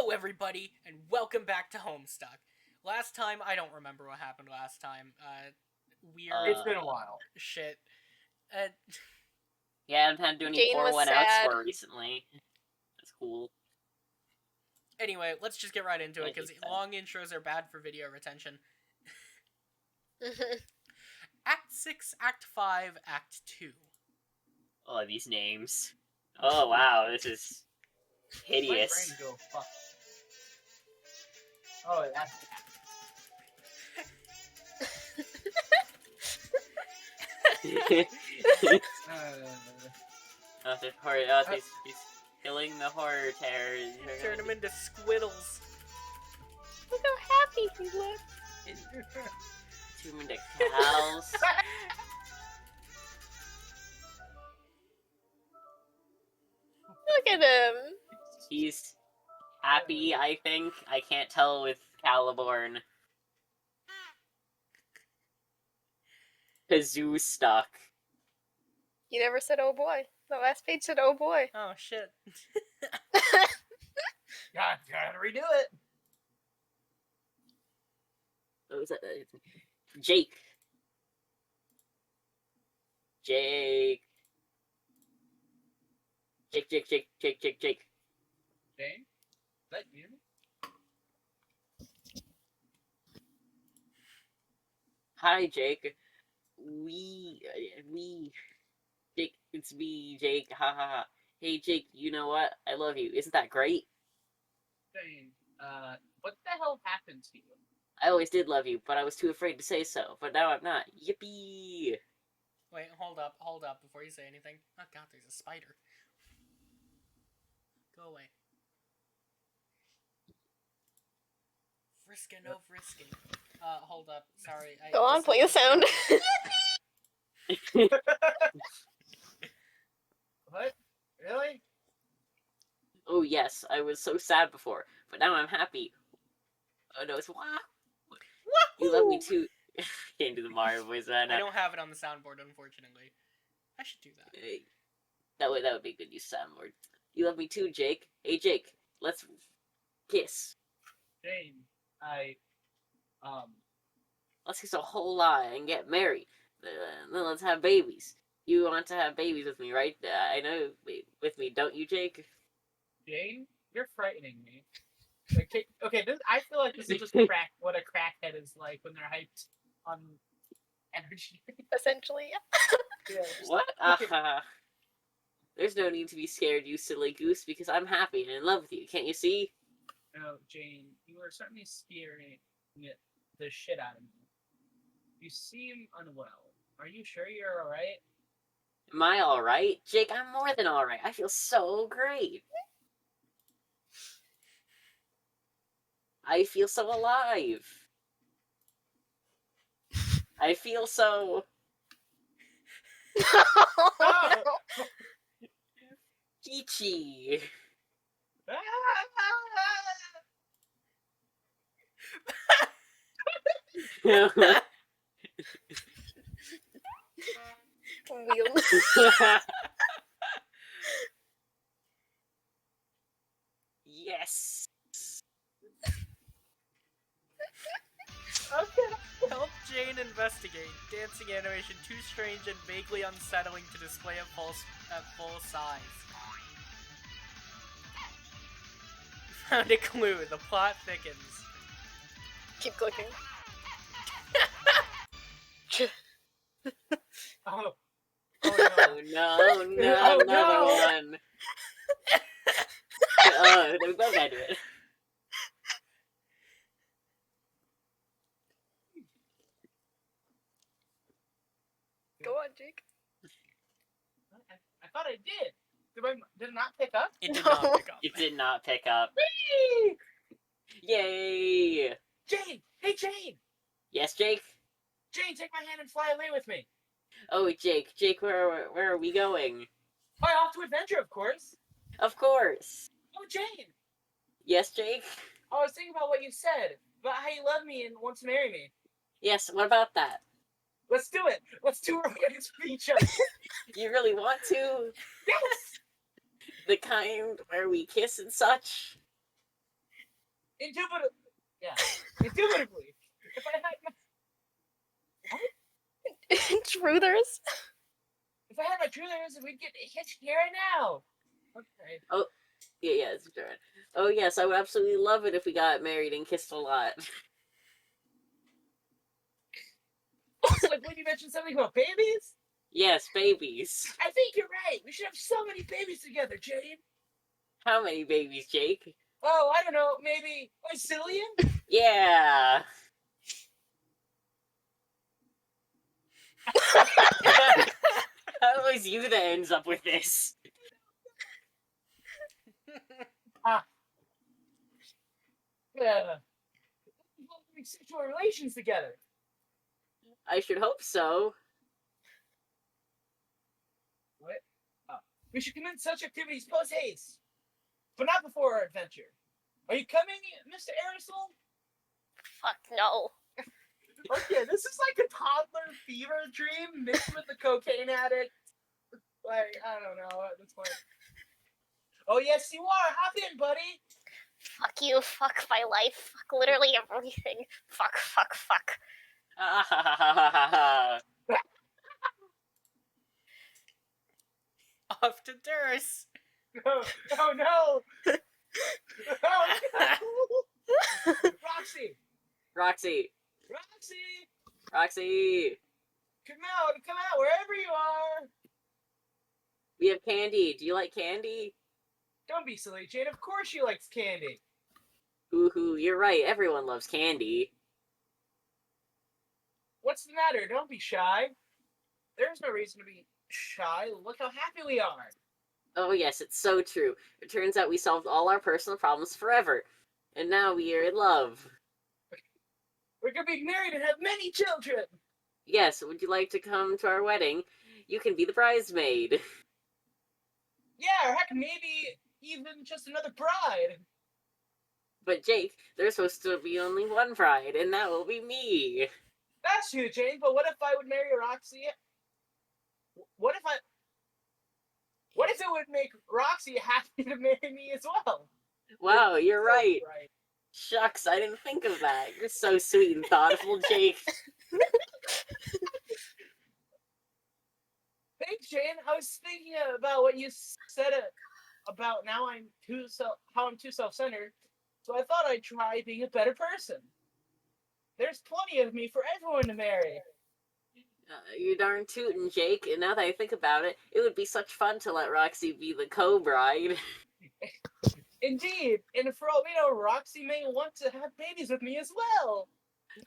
Hello, everybody, and welcome back to Homestuck. Last time, I don't remember what happened last time. Weird It's been a while. shit. Yeah, I haven't had to do any Jane was 4-1 sad. outscore recently. That's cool. Anyway, let's just get right into it, Yeah, because it's sad. long intros are bad for video retention. Act 6, Act 5, Act 2. Oh, these names. Oh, wow, this is My hideous. brain go fuck. Oh, that's He's killing the horror terrors. Turn them into squiddles. Look how happy he looks. Turn them into cows. Look at him. He's happy, I think. I can't tell with Caliborn. Kazoo stuck. You never said oh boy. The last page said oh boy. Oh, shit. gotta redo it. What was that? Jake. Jake. Jake. Jane? Is that you? Hi, Jake. Jake, it's me, Jake. Ha ha ha. Hey, Jake, you know what? I love you. Isn't that great? Jane, what the hell happened to you? I always did love you, but I was too afraid to say so. But now I'm not. Yippee! Wait, hold up, before you say anything. Oh god, there's a spider. Go away. Friskin', no frisking. Hold up, sorry. Go on, play the sound. What? Really? Oh, yes, I was so sad before, but now I'm happy. Oh, no, it's wah! You love me too. Can't do the Mario voice right now. I don't have it on the soundboard, unfortunately. I should do that. That would be a good use of soundboard. You love me too, Jake. Hey, Jake, let's kiss. Jane, Let's kiss a whole lot and get married. Then let's have babies. You want to have babies with me, right? I know, with me, don't you, Jake? Jane, you're frightening me. Okay, I feel like this is just what a crackhead is like when they're hyped on energy. Essentially, Yeah, What? okay. There's no need to be scared, you silly goose, because I'm happy and in love with you. Can't you see? No, Jane, you are certainly scaring the shit out of me. You seem unwell. Are you sure you're alright? Am I alright? Jake, I'm more than alright. I feel so great. I feel so alive. I feel so... Oh! peachy. Weird. Yes. Okay. Help Jane investigate. Dancing animation too strange and vaguely unsettling to display at full size. You found a clue. The plot thickens. Keep clicking. Oh Oh no, Oh, another no. one. Oh, we both had to do it. Go on, Jake. I thought I did. Did it not pick up? It did No. not pick up. It did not pick up. Whee! Yay! Jane! Hey, Jane! Yes, Jake? Jane, take my hand and fly away with me. Oh, Jake, where are we going? Oh, off to adventure, of course. Of course. Oh, Jane! Yes, Jake? I was thinking about what you said, about how you love me and want to marry me. Yes, what about that? Let's do it. Let's do romance for each other. You really want to? Yes. The kind where we kiss and such? Indubitably. If I had my Intruders. if I had my truthers, we'd get hitched here right now. Okay. Yeah, it's true. Oh yes, I would absolutely love it if we got married and kissed a lot. Also, I believe you mentioned something about babies. Yes, babies. I think you're right. We should have so many babies together, Jane. How many babies, Jake? Oh, I don't know, maybe a zillion? Yeah. How always you that ends up with this? Yeah. Sexual relations together. I should hope so. What? We should commence such activities post haste, but not before our adventure. Are you coming, Mr. Aerosol? Fuck no. Okay, this is like a toddler fever dream mixed with the cocaine addict. Like, I don't know at this point. Oh, yes, you are. Hop in, buddy. Fuck you. Fuck my life. Fuck literally everything. Fuck. Fuck. Fuck. Off to Durst. Oh, oh no. Oh, no. Roxy. Roxy. Roxy. Roxy. Come out, wherever you are. We have candy. Do you like candy? Don't be silly, Jane. Of course she likes candy. Hoo, you're right. Everyone loves candy. What's the matter? Don't be shy. There's no reason to be shy. Look how happy we are. Oh yes, it's so true. It turns out we solved all our personal problems forever. And now we are in love. We're gonna be married and have many children. Yes, would you like to come to our wedding? You can be the bridesmaid. Yeah, or heck, maybe even just another bride. But Jake, there's supposed to be only one bride, and that will be me. That's true, Jane, but what if I would marry Roxy? What if it would make Roxy happy to marry me as well? Wow, you're right. Right. Shucks, I didn't think of that. You're so sweet and thoughtful, Jake. Thanks, Jane. I was thinking about what you said about how I'm too self-centered. So I thought I'd try being a better person. There's plenty of me for everyone to marry. You're darn tootin', Jake, and now that I think about it, it would be such fun to let Roxy be the co-bride. Indeed, and for all we know, Roxy may want to have babies with me as well.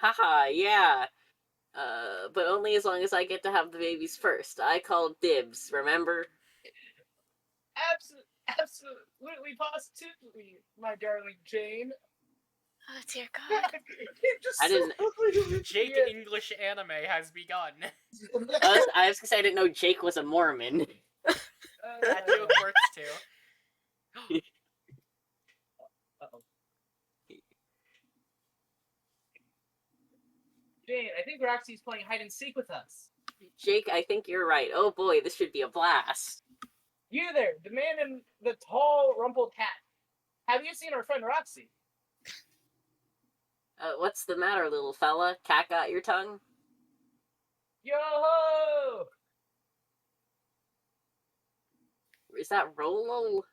Haha, yeah. But only as long as I get to have the babies first. I called dibs, remember? Absolutely, positively, my darling Jane. Oh dear God. I didn't- Jake English anime has begun. I was gonna say I didn't know Jake was a Mormon. That joke works too. Uh-oh. Jane, I think Roxy's playing hide and seek with us. Jake, I think you're right. Oh boy, this should be a blast. You there, the man in the tall, rumpled hat. Have you seen our friend Roxy? What's the matter, little fella? Cat got your tongue? Yo-ho! Is that Rolo?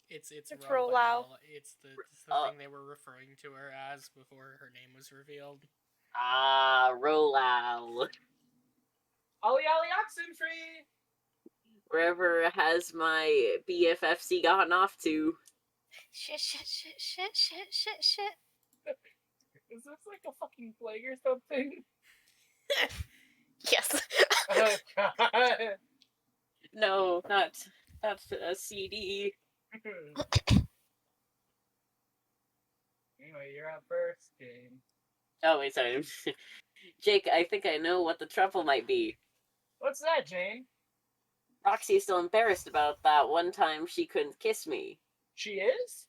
It's Rollout. Rolau. It's the Oh. thing they were referring to her as before her name was revealed. Ah, Rolal. Ollie oxen free! Wherever has my BFFC gotten off to? Shit. Is this like a fucking plague or something? Yes. Oh god. No, not a CD. Anyway, you're up first, Jane. Oh, wait, sorry. Jake, I think I know what the trouble might be. What's that, Jane? Roxy is still embarrassed about that one time she couldn't kiss me. She is?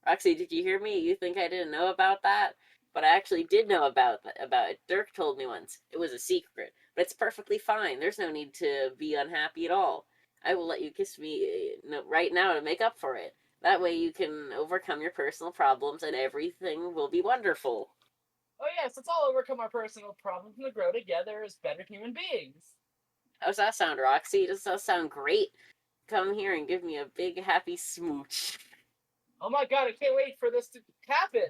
Roxy, did you hear me? You think I didn't know about that? But I actually did know about it. Dirk told me once. It was a secret. But it's perfectly fine. There's no need to be unhappy at all. I will let you kiss me right now to make up for it. That way you can overcome your personal problems and everything will be wonderful. Oh yes, let's all overcome our personal problems and grow together as better human beings. How's that sound, Roxy? Does that sound great? Come here and give me a big happy smooch. Oh my god, I can't wait for this to happen.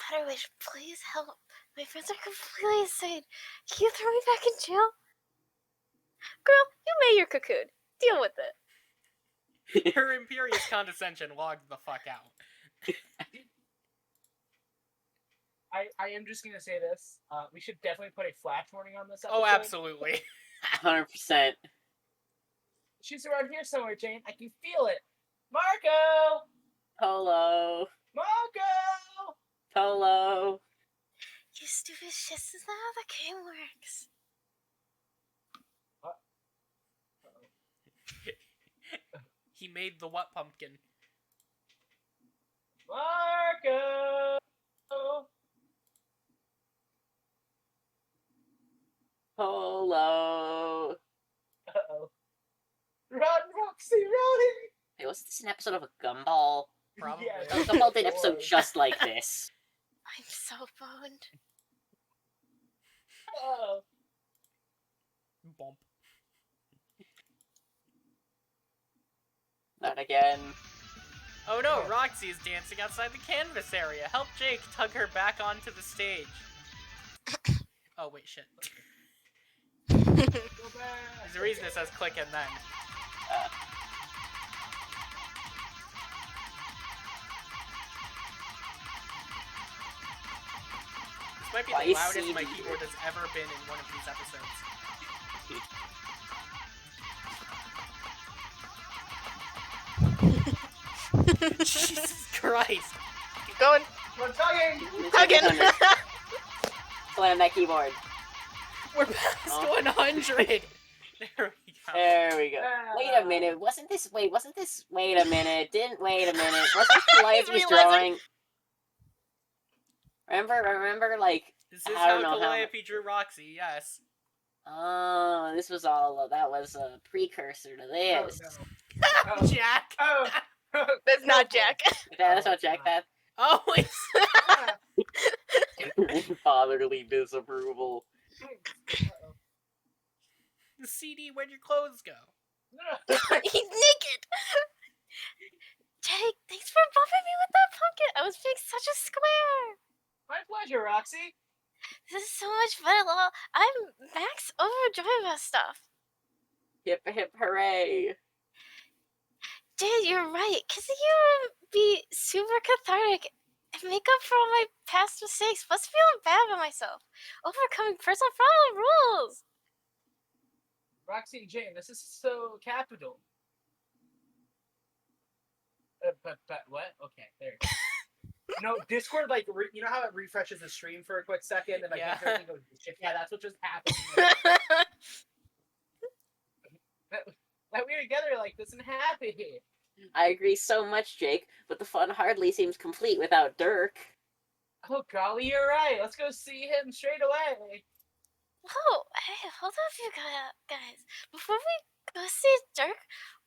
Better wish, please help. My friends are completely insane. Can you throw me back in jail? Girl, you made your cocoon. Deal with it. Her imperious condescension logged the fuck out. I am just gonna say this. We should definitely put a flash warning on this episode. Oh, absolutely. 100%. She's around here somewhere, Jane. I can feel it. Marco! Polo. Marco! Polo. You stupid shit, this is not how the game works. He made the what pumpkin? Marco! Polo. Uh-oh. Run, Roxy, run! Hey, was this an episode of a Gumball? Probably. Yeah. Gumball did an episode just like this. I'm so boned. Uh-oh. Bump. Not again. Oh no, Roxy is dancing outside the canvas area. Help Jake tug her back onto the stage. Oh wait, shit. Go back. There's a reason it says click and then. This might be Why the is loudest CD my keyboard has ever been in one of these episodes. Jesus Christ! Keep going. We're tugging! Tugging. Slam that keyboard. We're past Oh. 100! There we go. There we go. Wait a minute. Wasn't this? Wait a minute. Didn't wait a minute. Wasn't Calliope's realizing. drawing? Remember, like, This is I don't how know how- Calliope drew Roxy, yes. oh, this was all. That was a precursor to Oh, this. no. Oh. Jack! Oh! That's not Jack. That's not Jack. That Oh, it's... fatherly disapproval. Uh-oh. the CD, where'd your clothes go? He's naked. Jake, thanks for bumping me with that pumpkin. I was being such a square. My pleasure, Roxy. This is so much fun, lol. I'm max overjoyed about stuff. Hip hip hooray! Dude, you're right. Kissing you would be super cathartic and make up for all my past mistakes. Plus feeling bad about myself. Overcoming personal problem rules. Roxy and Jane, this is so capital. But what? Okay, there. No, Discord, like, you know how it refreshes the stream for a quick second and like Yeah. everything goes to shit? Yeah, that's what just happened. that we're together like this and happy. I agree so much, Jake, but the fun hardly seems complete without Dirk. Oh golly, you're right. Let's go see him straight away. Whoa, hey, hold up, you guys. Before we go see Dirk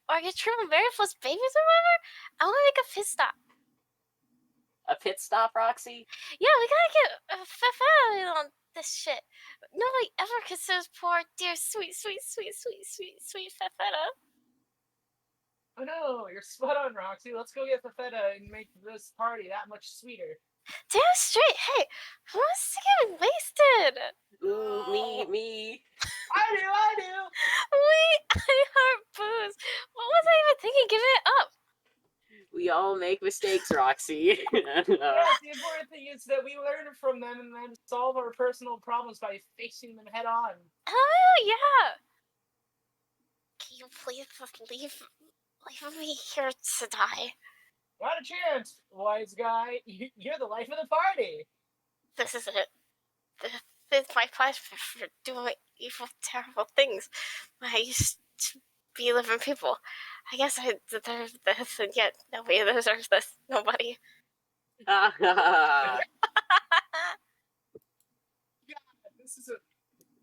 or get triple married plus babies or whatever, I want to make a pit stop. A pit stop, Roxy? Yeah, we gotta get Fefeta on this shit. Nobody ever considers poor, dear, sweet Fefeta. Oh no, you're spot on, Roxy. Let's go get the feta and make this party that much sweeter. Damn straight, hey, who wants to get wasted? Ooh, me. I do. Wait, I heart booze. What was I even thinking giving it up? We all make mistakes, Roxy. Yes, the important thing is that we learn from them and then solve our personal problems by facing them head on. Oh, yeah. Can you please just leave me here to die? Not a chance, wise guy. You're the life of the party. This is it. This is my punishment for doing evil, terrible things when I used to be living people. I guess I deserve this, and yet nobody deserves this. Nobody. This is a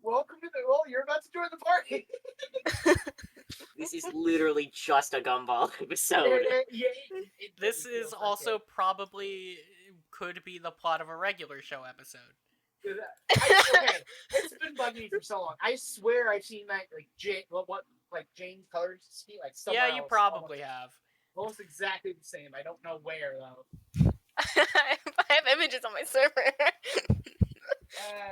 welcome to the. Well, you're about to join the party. This is literally just a gumball episode. This is also probably could be the plot of a regular show episode. Okay, it's been bugging me for so long. I swear I've seen that like Jane's color scheme like somewhere Yeah, you else. probably have. Almost exactly the same. I don't know where though. I have images on my server.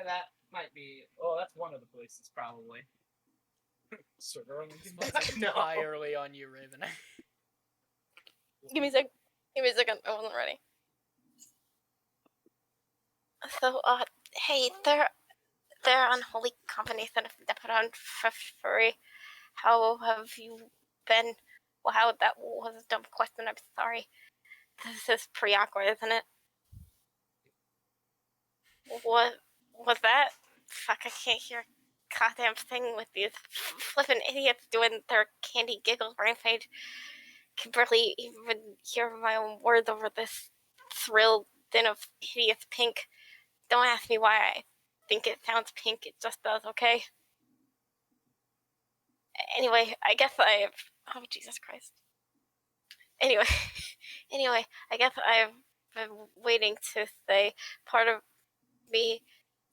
That might be. Oh, that's one of the places probably. Server It's entirely on you, Raven. Give me a sec. Give me a second. I wasn't ready. So, hey, they're unholy companies that have put on furry. How have you been? Well, how that was a dumb question. I'm sorry. This is pretty awkward, isn't it? What was that? Fuck, I can't hear a goddamn thing with these flippin' idiots doing their candy giggle rampage. Can barely even hear my own words over this thrill din of hideous pink. Don't ask me why I think it sounds pink, it just does, okay? Anyway, I guess I've... Oh, Jesus Christ. Anyway, I guess I've been waiting to say part of me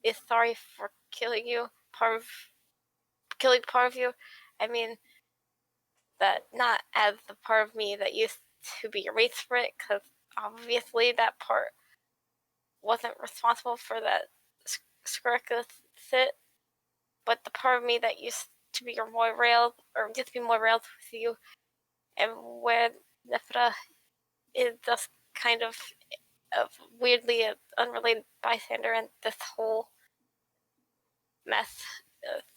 is sorry for killing you. Killing part of you. I mean, that not as the part of me that used to be erased for it, because obviously that part wasn't responsible for that Skirka sit, but the part of me that used to be your more railed, or used to be more railed with you, and where Nefra is just kind of weirdly an unrelated bystander in this whole mess.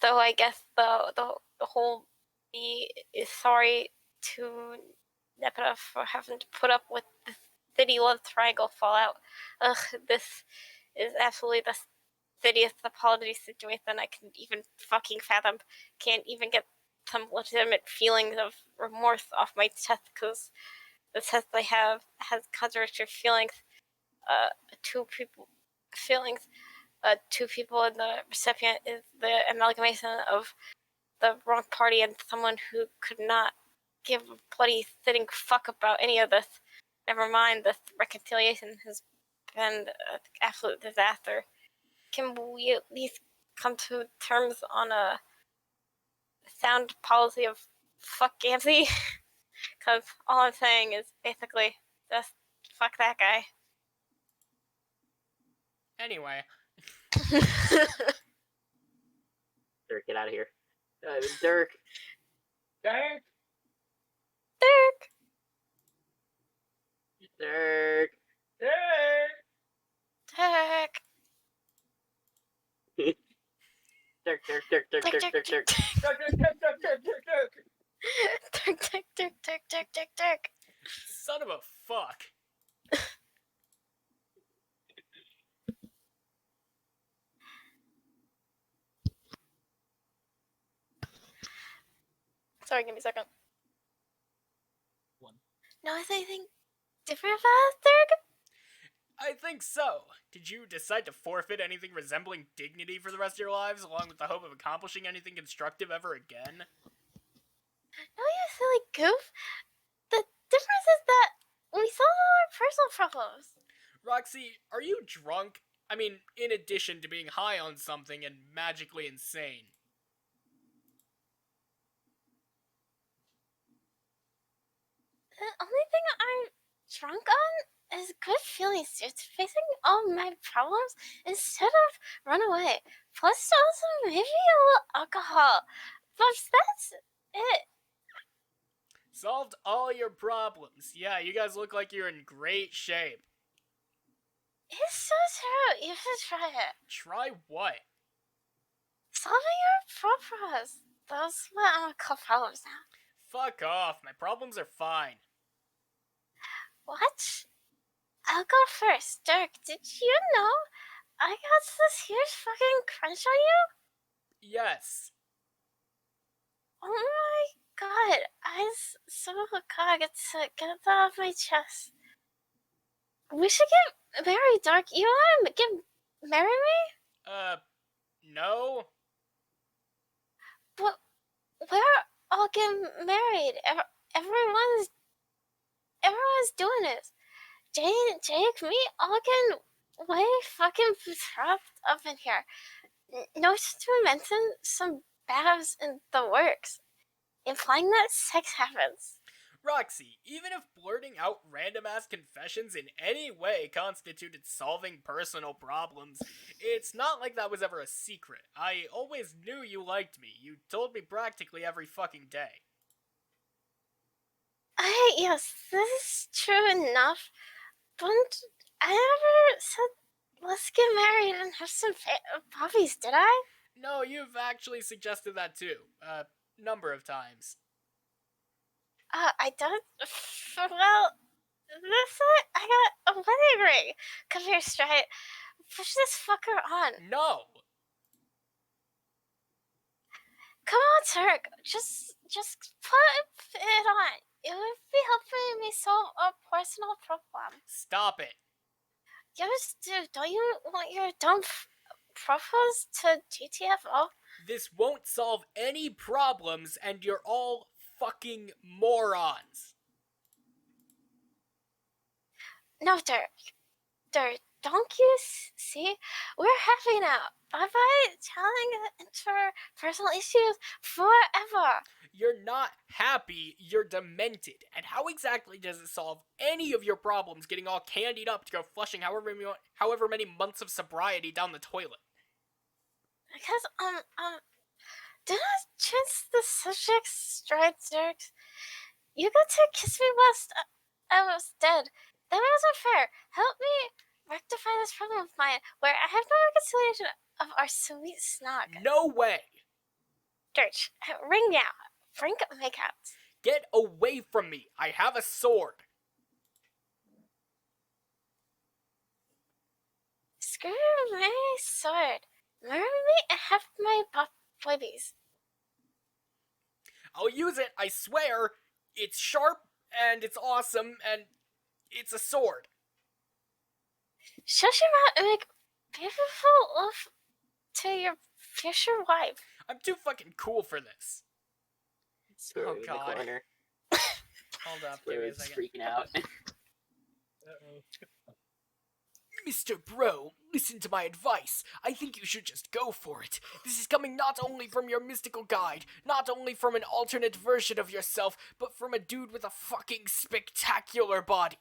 So I guess the whole me is sorry to Nepeta for having to put up with the city love triangle fallout. Ugh, this is absolutely the shittiest apology situation I can even fucking fathom. Can't even get some legitimate feelings of remorse off my chest because the test I have has contradictory feelings. Two people feelings. Two people in the recipient is the amalgamation of the wrong party and someone who could not give a bloody sitting fuck about any of this. Never mind, this reconciliation has been an absolute disaster. Can we at least come to terms on a sound policy of fuck Gansey? Because all I'm saying is basically just fuck that guy. Anyway, Dirk, get out of here. Dirk. Dirk. Dirk. Dirk. Dirk. Dirk, Dirk, Dirk, Dirk, Dirk, Dirk, Dirk. Dirk. son of a fuck. Sorry, give me a second. One. Notice anything different about us, Dirk? I think so. Did you decide to forfeit anything resembling dignity for the rest of your lives, along with the hope of accomplishing anything constructive ever again? No, you silly goof. The difference is that we solve all our personal problems. Roxy, are you drunk? I mean, in addition to being high on something and magically insane. The only thing I'm drunk on is good feelings, dude. Facing all my problems instead of run away. Plus, also maybe a little alcohol. But that's it. Solved all your problems. Yeah, you guys look like you're in great shape. It's so true. You should try it. Try what? Solving your problems. Those what I'm gonna call problems now. Fuck off. My problems are fine. What? I'll go first. Dirk, did you know I got this huge fucking crunch on you? Yes. Oh my god. So god, get that off my chest. We should get married, Dirk. You wanna get marry me? No? we're all getting married. Everyone's doing it. Jake, me, all getting way fucking trapped up in here. No to mention some babs in the works, implying that sex happens. Roxy, even if blurting out random-ass confessions in any way constituted solving personal problems, it's not like that was ever a secret. I always knew you liked me. You told me practically every fucking day. Yes, this is true enough, but I never said let's get married and have some puppies, did I? No, you've actually suggested that too. Number of times. I don't. Well, this I got a wedding ring. Come here, straight. Push this fucker on. No! Come on, Turk. Just put it on. It would be helping me solve a personal problem. Stop it. Yes, dude. Don't you want your dumb propose to GTFO? This won't solve any problems, and you're all fucking morons. No, Dirk, don't you see? We're happy now. Bye-bye telling interpersonal issues forever. You're not happy, you're demented. And how exactly does it solve any of your problems getting all candied up to go flushing however many months of sobriety down the toilet? Because, did I change the subject straight, Dirk? You got to kiss me whilst I was dead. That wasn't fair. Help me rectify this problem of mine, where I have no reconciliation of our sweet snog. No way! Dirk, ring now. Frank makeout. Get away from me! I have a sword! Screw my sword. Marry me and have my babies. I'll use it, I swear! It's sharp, and it's awesome, and it's a sword. Shut your mouth and make beautiful love to your future wife. I'm too fucking cool for this. Squirrel in the God. corner. Hold up, give me a Squirrel's second. freaking out. Mr. Bro, listen to my advice. I think you should just go for it. This is coming not only from your mystical guide, not only from an alternate version of yourself, but from a dude with a fucking spectacular body.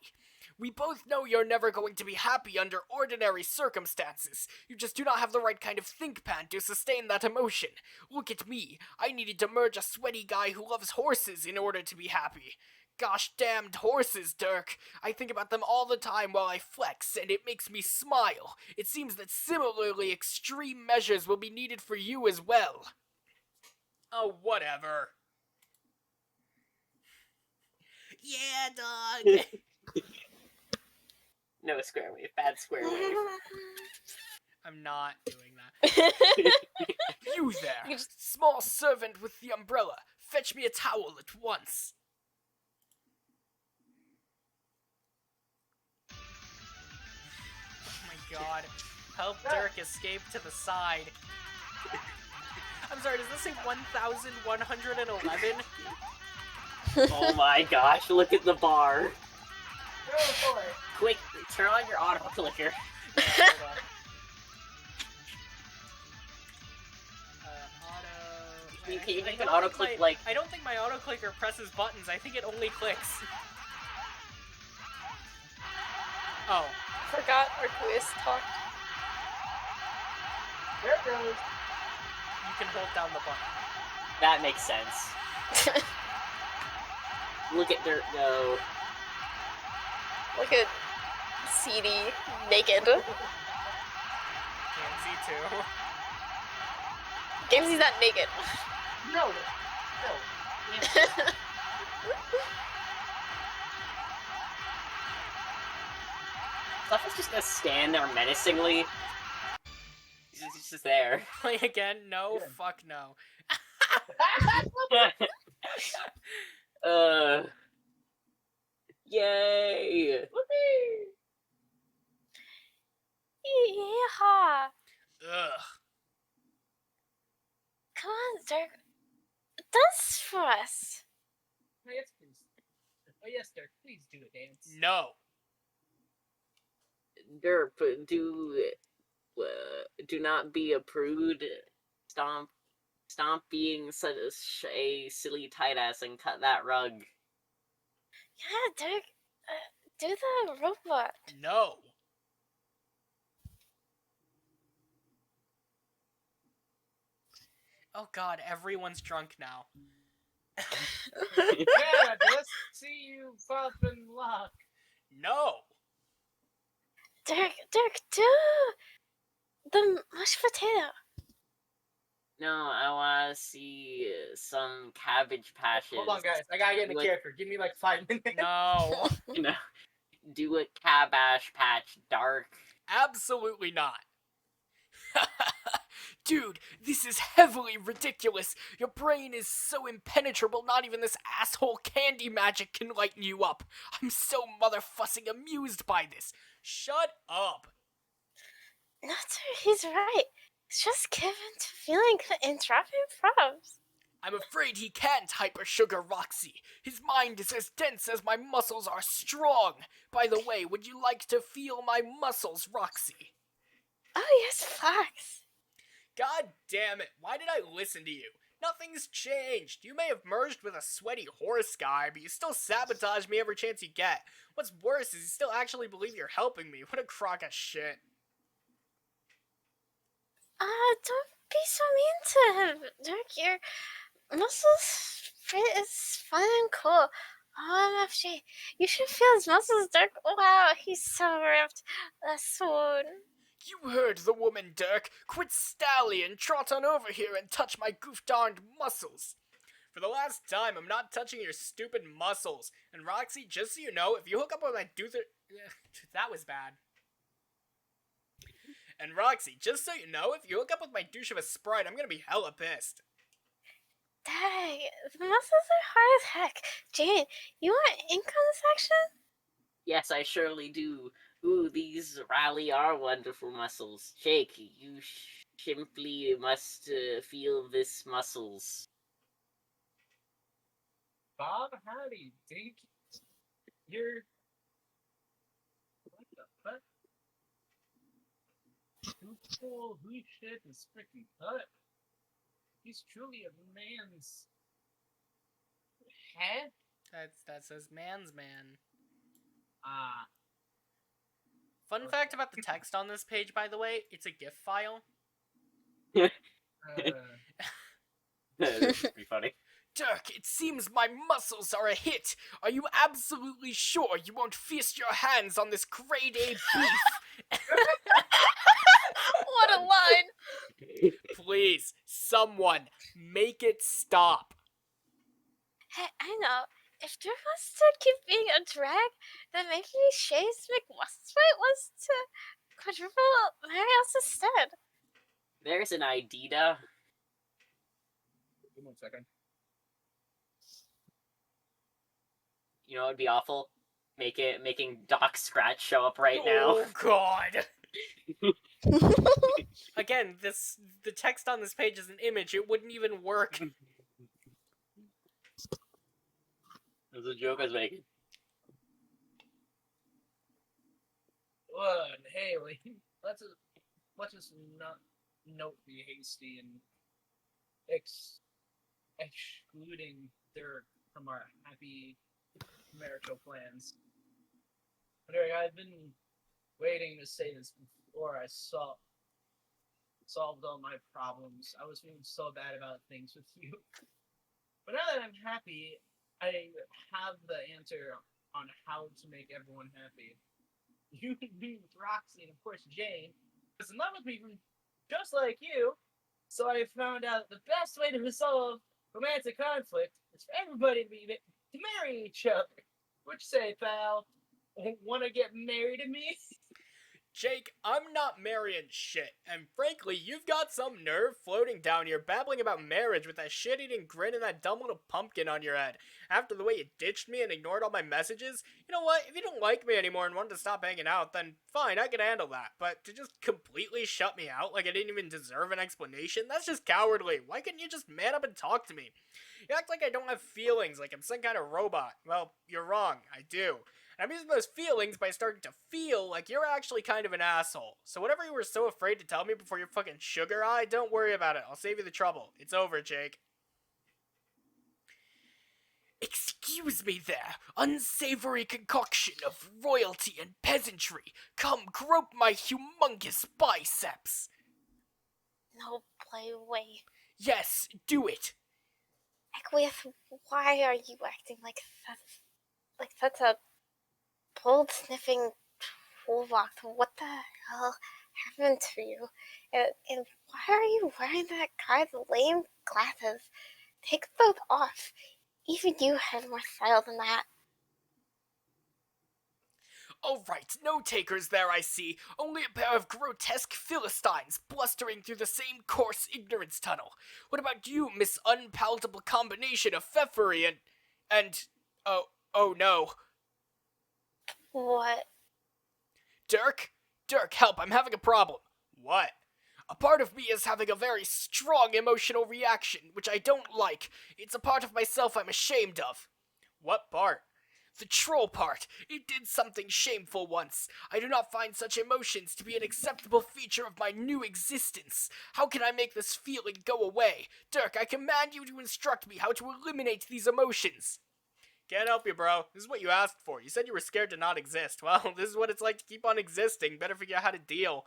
We both know you're never going to be happy under ordinary circumstances. You just do not have the right kind of think pan to sustain that emotion. Look at me. I needed to merge a sweaty guy who loves horses in order to be happy. Gosh damned horses, Dirk. I think about them all the time while I flex, and it makes me smile. It seems that similarly extreme measures will be needed for you as well. Oh, whatever. Yeah, dog. No square wave. Bad square wave. I'm not doing that. You there, small servant with the umbrella. Fetch me a towel at once. Oh my god. Help Dirk escape to the side. I'm sorry, does this say 1,111? Oh my gosh, look at the bar. Oh boy. Quick, turn on your auto clicker. Hold on. You can even I don't auto think click my- like. I don't think my auto clicker presses buttons. I think it only clicks. Oh, Forgot our quiz talked. There it goes. you can hold down the button. That makes sense. Look at Dirt go. Look at CD naked. Tansy too. Gamesy not naked. No. No. Stuff is just gonna stand there menacingly. He's just there. Play again? No, Yeah. fuck no. Yay! Whoopee! Yeehaw! Ugh. Come on, Dirk. dance for us. Oh, yes, please. Oh, yes, Dirk, please do a dance. No. Derp, do not be a prude. Stop being such a silly tight ass and cut that rug. Yeah, Dirk, do the robot. No. Oh god, everyone's drunk now. Yeah, let's see you pop and lock. No. Dirk, do the mashed potato. No, I want to see some cabbage patches. Hold on, guys. I gotta get in the character. Give me like 5 minutes. No. You know, do a cabbage patch dark. Absolutely not. Dude, this is heavily ridiculous. Your brain is so impenetrable, not even this asshole candy magic can lighten you up. I'm so motherfussing amused by this. Shut up. No, Dirk, he's right. It's just given to feeling entrapping props. I'm afraid he can't hyper sugar Roxy. His mind is as dense as my muscles are strong. By the way, would you like to feel my muscles, Roxy? Oh, yes, Fox. God damn it, why did I listen to you? Nothing's changed. You may have merged with a sweaty horse guy, but you still sabotage me every chance you get. What's worse is you still actually believe you're helping me. What a crock of shit. Don't be so mean to him, Dirk. Your muscles fit is fun and cool. OMFG, you should feel his muscles, Dirk. Wow, he's so ripped. Swoon. You heard the woman, Dirk. Quit stallion, trot on over here and touch my goof-darned muscles. For the last time, I'm not touching your stupid muscles. And Roxy, just so you know, if you hook up with my that was bad. And Roxy, just so you know, if you hook up with my douche of a Sprite, I'm gonna be hella pissed. Dang, the muscles are hard as heck. Jane, you want ink on this action? Yes, I surely do. Ooh, these really are wonderful muscles. Shake, you simply must feel this muscles. Bob, howdy, Dink. You're. What the fuck? Who cool? Who shit is freaking cut? He's truly a man's. Head? That says man's man. Ah. Fun fact about the text on this page, by the way, it's a GIF file. This would be funny. Dirk, it seems my muscles are a hit. Are you absolutely sure you won't feast your hands on this grade A beef? What a line! Please, someone, make it stop. Hey, I know. If Dirk wants to keep being a drag, then maybe Shays McWestwhite wants to quadruple Marios instead. There's an idea. Give me 1 second. You know what would be awful? Making Doc Scratch show up right now. Oh god. Again, the text on this page is an image. It wouldn't even work. That's a joke I was making. Well, hey, let's just not be hasty and excluding Dirk from our happy marital plans. Dirk, I've been waiting to say this before I solved all my problems. I was feeling so bad about things with you. But now that I'm happy, I have the answer on how to make everyone happy. You can be with Roxy and of course Jane is in love with me just like you. So I found out the best way to resolve romantic conflict is for everybody to marry each other. What you say, pal? Want to get married to me? Jake, I'm not marrying shit, and frankly, you've got some nerve floating down here babbling about marriage with that shit-eating grin and that dumb little pumpkin on your head. After the way you ditched me and ignored all my messages, you know what, if you don't like me anymore and wanted to stop hanging out, then fine, I can handle that. But to just completely shut me out like I didn't even deserve an explanation, that's just cowardly. Why couldn't you just man up and talk to me? You act like I don't have feelings, like I'm some kind of robot. Well, you're wrong, I do. I'm using those feelings by starting to feel like you're actually kind of an asshole. So whatever you were so afraid to tell me before your fucking sugar eye, don't worry about it. I'll save you the trouble. It's over, Jake. Excuse me there, unsavory concoction of royalty and peasantry. Come grope my humongous biceps. No play way. Yes, do it. Equius, why are you acting like such a bold sniffing toolbox? What the hell happened to you? And why are you wearing that guy's lame glasses? Take those off. Even you have more style than that. Alright, no takers there, I see. Only a pair of grotesque Philistines blustering through the same coarse ignorance tunnel. What about you, Miss Unpalatable Combination of Pfeffery and... Oh no. What? Dirk? Dirk, help, I'm having a problem. What? A part of me is having a very strong emotional reaction, which I don't like. It's a part of myself I'm ashamed of. What part? The troll part. It did something shameful once. I do not find such emotions to be an acceptable feature of my new existence. How can I make this feeling go away? Dirk, I command you to instruct me how to eliminate these emotions. Can't help you, bro. This is what you asked for. You said you were scared to not exist. Well, this is what it's like to keep on existing. Better figure out how to deal.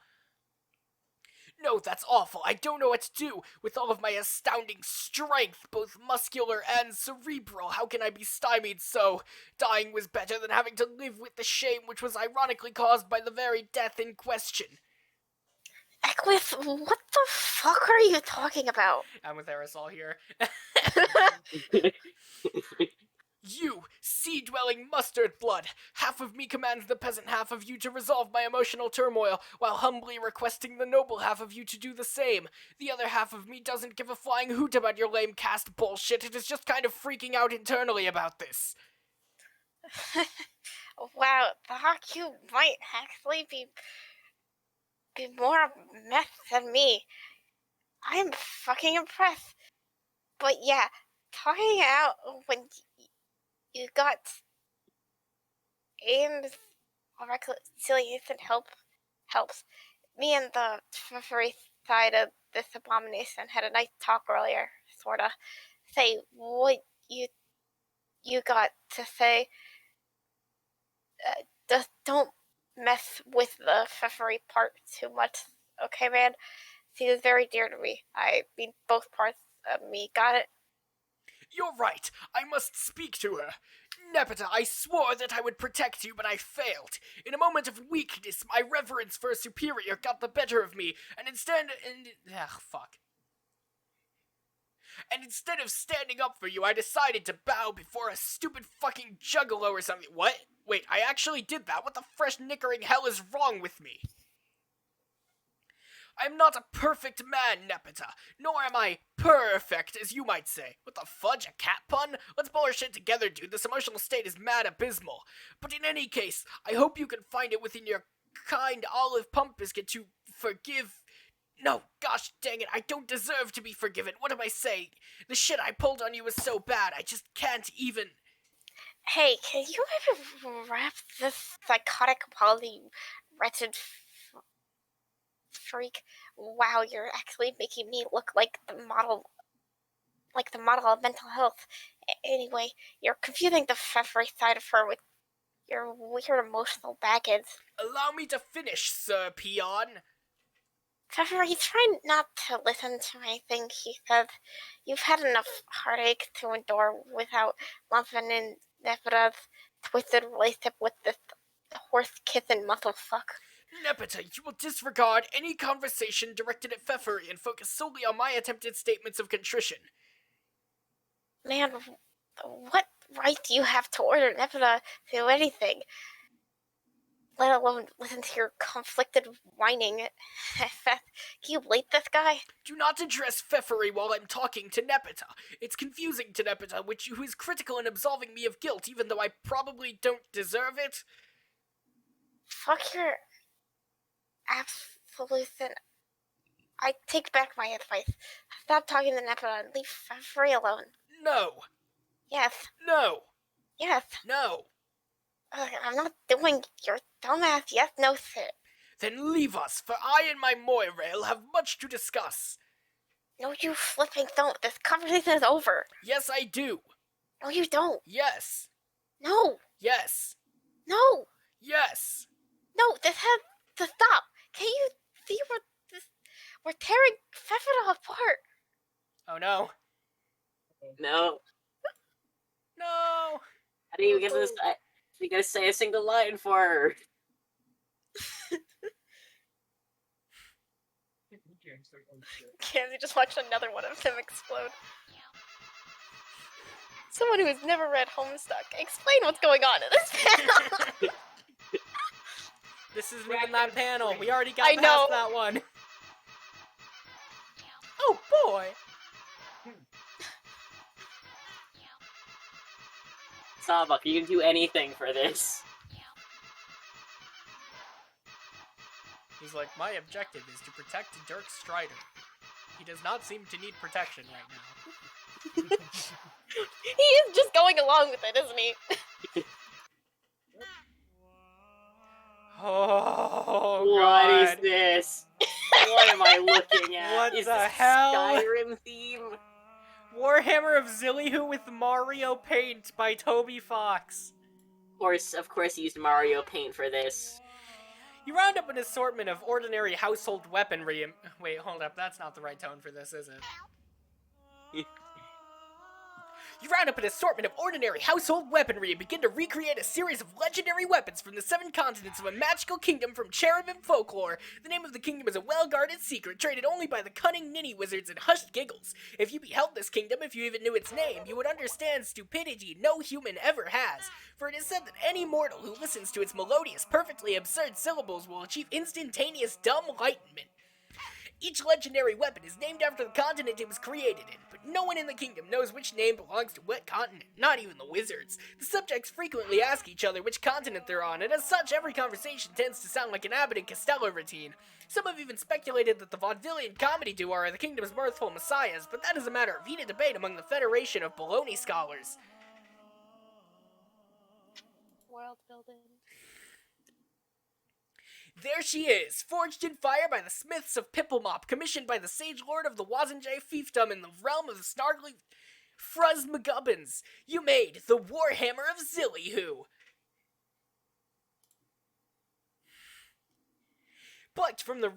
No, that's awful. I don't know what to do. With all of my astounding strength, both muscular and cerebral, how can I be stymied so? Dying was better than having to live with the shame which was ironically caused by the very death in question. Equius, what the fuck are you talking about? I'm with Aerosol here. You, sea-dwelling mustard blood! Half of me commands the peasant half of you to resolve my emotional turmoil, while humbly requesting the noble half of you to do the same. The other half of me doesn't give a flying hoot about your lame caste bullshit, it is just kind of freaking out internally about this. Wow, Doc, you might actually be more meth than me. I'm fucking impressed. But yeah, talking out when you got aims or reconciliation helps. Me and the furry side of this abomination had a nice talk earlier, sorta. Say what you got to say. Just don't mess with the furry part too much, okay, man? She is very dear to me. I mean, both parts of me. Got it? You're right, I must speak to her. Nepeta, I swore that I would protect you, but I failed. In a moment of weakness, my reverence for a superior got the better of me, and instead of standing up for you, I decided to bow before a stupid fucking juggalo or something. What? Wait, I actually did that? What the fresh knickering hell is wrong with me? I'm not a perfect man, Nepeta, nor am I perfect, as you might say. What the fudge, a cat pun? Let's pull our shit together, dude. This emotional state is mad abysmal. But in any case, I hope you can find it within your kind olive pump biscuit to forgive... No, gosh dang it, I don't deserve to be forgiven. What am I saying? The shit I pulled on you was so bad, I just can't even... Hey, can you maybe wrap this psychotic apology, you wretched freak? Wow, you're actually making me look like the model of mental health. Anyway, you're confusing the furry side of her with your weird emotional baggage. Allow me to finish, Sir Peon. Furry, try not to listen to anything he says. You've had enough heartache to endure without lumping in Nepeta's twisted relationship with this horse-kissing muscle fuck. Nepeta, you will disregard any conversation directed at Pfeffery and focus solely on my attempted statements of contrition. Man, what right do you have to order Nepeta to do anything? let alone listen to your conflicted whining. Can you bleep this guy? Do not address Pfeffery while I'm talking to Nepeta. It's confusing to Nepeta, who is critical in absolving me of guilt, even though I probably don't deserve it. Fuck your absolution. I take back my advice. Stop talking to Nepeta and leave Free alone. No. Yes. No. Yes. No. I'm not doing your dumbass yes no shit. Then leave us, for I and my Moirail have much to discuss. No, you flipping don't. This conversation is over. Yes, I do. No, you don't. Yes. No. Yes. No. Yes. No, this has to stop. Can you see we're tearing Pfeffera apart? Oh no. No. No. How do you get this? You gotta say a single line for her. Cammy just watched another one of him explode. Someone who has never read Homestuck, explain what's going on in this panel. This isn't even that panel. We already got I past know. that one. Oh boy. Saba, you can do anything for this. He's like, my objective is to protect Dirk Strider. He does not seem to need protection right now. He is just going along with it, isn't he? Oh What is god. this? What am I looking at? What is the this hell? Skyrim theme? Warhammer of Zillihu with Mario Paint by Toby Fox. Of course, he used Mario Paint for this. You round up an assortment of ordinary household weaponry and... Wait, hold up. That's not the right tone for this, is it? You round up an assortment of ordinary household weaponry and begin to recreate a series of legendary weapons from the 7 continents of a magical kingdom from cherubim folklore. The name of the kingdom is a well-guarded secret, traded only by the cunning ninny wizards and hushed giggles. If you beheld this kingdom, if you even knew its name, you would understand stupidity no human ever has. For it is said that any mortal who listens to its melodious, perfectly absurd syllables will achieve instantaneous dumb enlightenment. Each legendary weapon is named after the continent it was created in, but no one in the kingdom knows which name belongs to what continent, not even the wizards. The subjects frequently ask each other which continent they're on, and as such, every conversation tends to sound like an Abbott and Costello routine. Some have even speculated that the vaudevillian comedy duo are the kingdom's mirthful messiahs, but that is a matter of heated debate among the Federation of Baloney Scholars. World building. There she is, forged in fire by the smiths of Pipplemop, commissioned by the sage lord of the Wazenjay fiefdom in the realm of the snargly Fruz McGubbins. You made the Warhammer of Zillihu. Plucked from the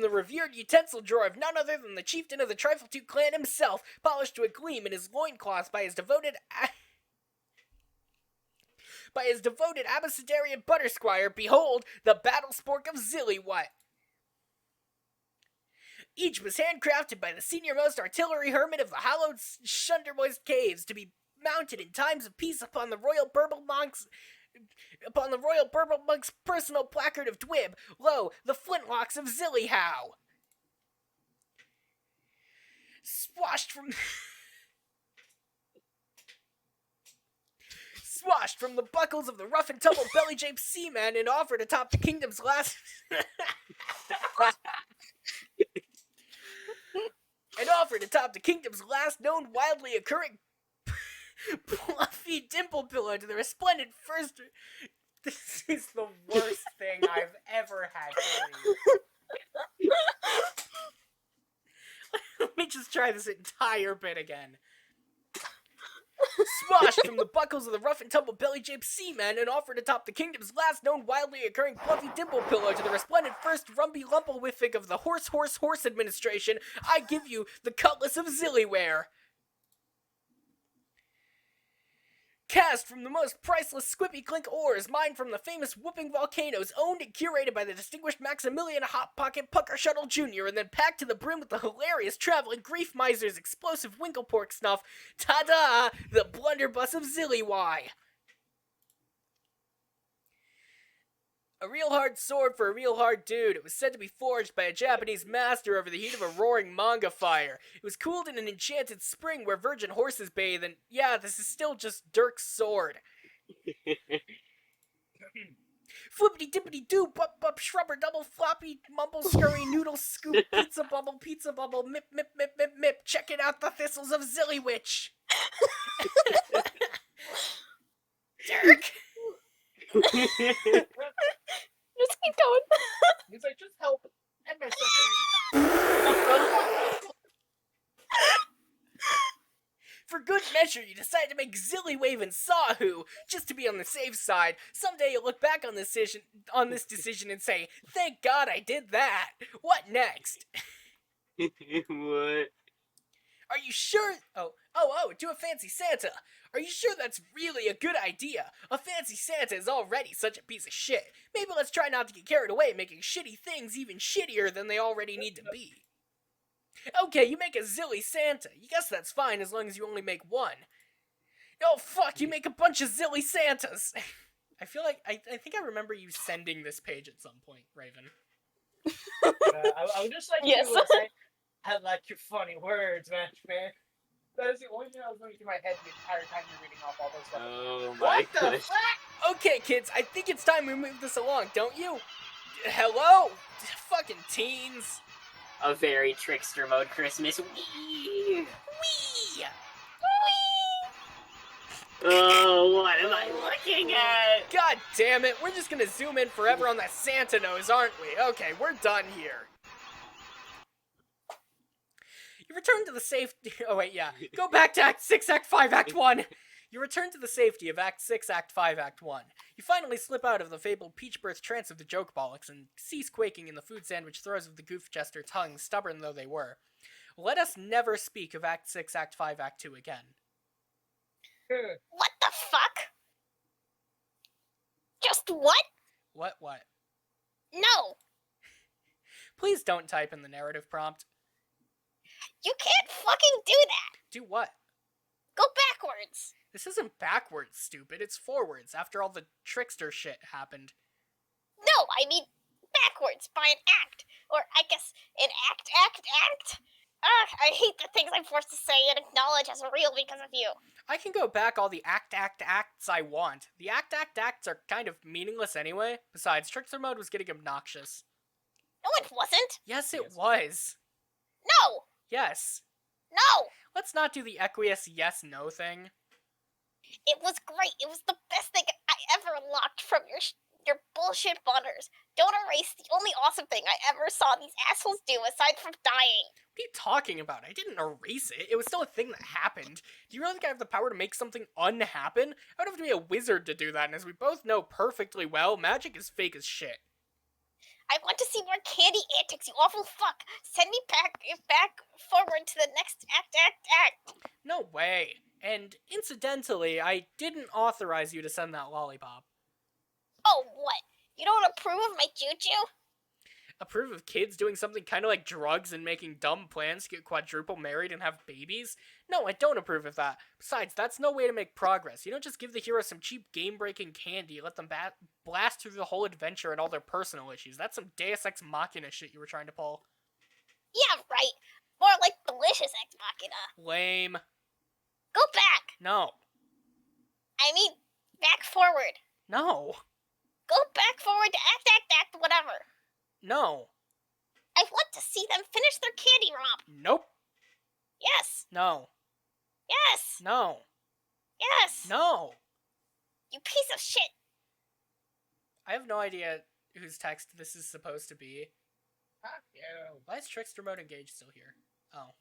revered utensil drawer of none other than the chieftain of the Trifletooth clan himself, polished to a gleam in his loincloth by his devoted Abecedarian Buttersquire, behold, the battle spork of Zilliwut. Each was handcrafted by the senior-most artillery hermit of the hallowed Shundermoist Caves, to be mounted in times of peace upon the Royal Burble Monk's personal placard of Dwib, lo, the flintlocks of Zillyhow. Swashed from the buckles of the rough and tumble belly-japed seaman and offered atop the kingdom's last... known wildly occurring fluffy dimple pillow to the resplendent first... This is the worst thing I've ever had to read. Let me just try this entire bit again. Swashed from the buckles of the rough and tumble belly-japed seaman and offered atop the kingdom's last known wildly occurring fluffy dimple pillow to the resplendent first rumpy lumplewiffic of the horse administration, I give you the cutlass of Zillyware. Cast from the most priceless squippy clink ores mined from the famous whooping volcanoes, owned and curated by the distinguished Maximilian Hot Pocket Pucker Shuttle Jr., and then packed to the brim with the hilarious traveling grief miser's explosive winklepork snuff, ta-da, the blunderbuss of Zilliwy. A real hard sword for a real hard dude. It was said to be forged by a Japanese master over the heat of a roaring manga fire. It was cooled in an enchanted spring where virgin horses bathe, and yeah, this is still just Dirk's sword. Flippity dippity doo, bup bup shrubber, double floppy, mumble scurry, noodle scoop, pizza bubble, mip mip mip mip mip. Checking out the thistles of Zillywitch. Dirk! Just keep going. He's like, just help. End my suffering. For good measure, you decide to make Zillywave and Sawhoo, just to be on the safe side. Someday you'll look back on this decision and say, thank God I did that. What next? What? Are you sure? Oh, do a fancy Santa. Are you sure that's really a good idea? A fancy Santa is already such a piece of shit. Maybe let's try not to get carried away making shitty things even shittier than they already need to be. Okay, you make a Zilly Santa. You guess that's fine as long as you only make one. Oh fuck, you make a bunch of Zilly Santas. I feel like, I think I remember you sending this page at some point, Raven. I would just like Yes. to say, I like your funny words, man. That is the only thing I was going through my head the entire time you're reading off all those stuff. Oh my What the goodness. fuck? Okay, kids, I think it's time we move this along, don't you? Hello? Fucking teens. A very Trickster mode Christmas. Whee! Whee! Oh, what am I looking at? God damn it, we're just gonna zoom in forever on that Santa nose, aren't we? Okay, we're done here. You return to the safety. Oh, wait, yeah. Go back to Act 6, Act 5, Act 1. You return to the safety of Act 6, Act 5, Act 1. You finally slip out of the fabled peach birth trance of the joke bollocks and cease quaking in the food sandwich throes of the goof jester tongues, stubborn though they were. Let us never speak of Act 6, Act 5, Act 2 again. What the fuck? Just what? What? No, Please don't type in the narrative prompt. you can't fucking do that. Do what? Go backwards. This isn't backwards, stupid. It's forwards, after all the Trickster shit happened. No, I mean backwards by an act. Or I guess an act. I hate the things I'm forced to say and acknowledge as real because of you. I can go back all the acts I want. The acts are kind of meaningless anyway. Besides, Trickster mode was getting obnoxious. No, it wasn't. Yes, it was. No, Yes. no. Let's not do the equious yes-no thing. It was great. It was the best thing I ever unlocked from your bullshit bunners. Don't erase the only awesome thing I ever saw these assholes do aside from dying. What are you talking about? I didn't erase it. It was still a thing that happened. Do you really think I have the power to make something unhappen? I would have to be a wizard to do that, and as we both know perfectly well, magic is fake as shit. I want to see more candy antics, you awful fuck. Send me back forward to the next act. No way. And incidentally, I didn't authorize you to send that lollipop. Oh, what? You don't approve of my juju? Approve of kids doing something kind of like drugs and making dumb plans to get quadruple married and have babies? No, I don't approve of that. Besides, that's no way to make progress. You don't just give the hero some cheap game-breaking candy, let them blast through the whole adventure and all their personal issues. That's some Deus Ex Machina shit you were trying to pull. Yeah, right. More like delicious ex machina. Lame. Go back. No. I mean, back forward. No. Go back forward to act, whatever. No. I want to see them finish their candy romp. Nope. Yes. No. Yes. No. Yes. No. You piece of shit. I have no idea whose text this is supposed to be. Fuck you. Why is Trickster mode engaged still here? Oh.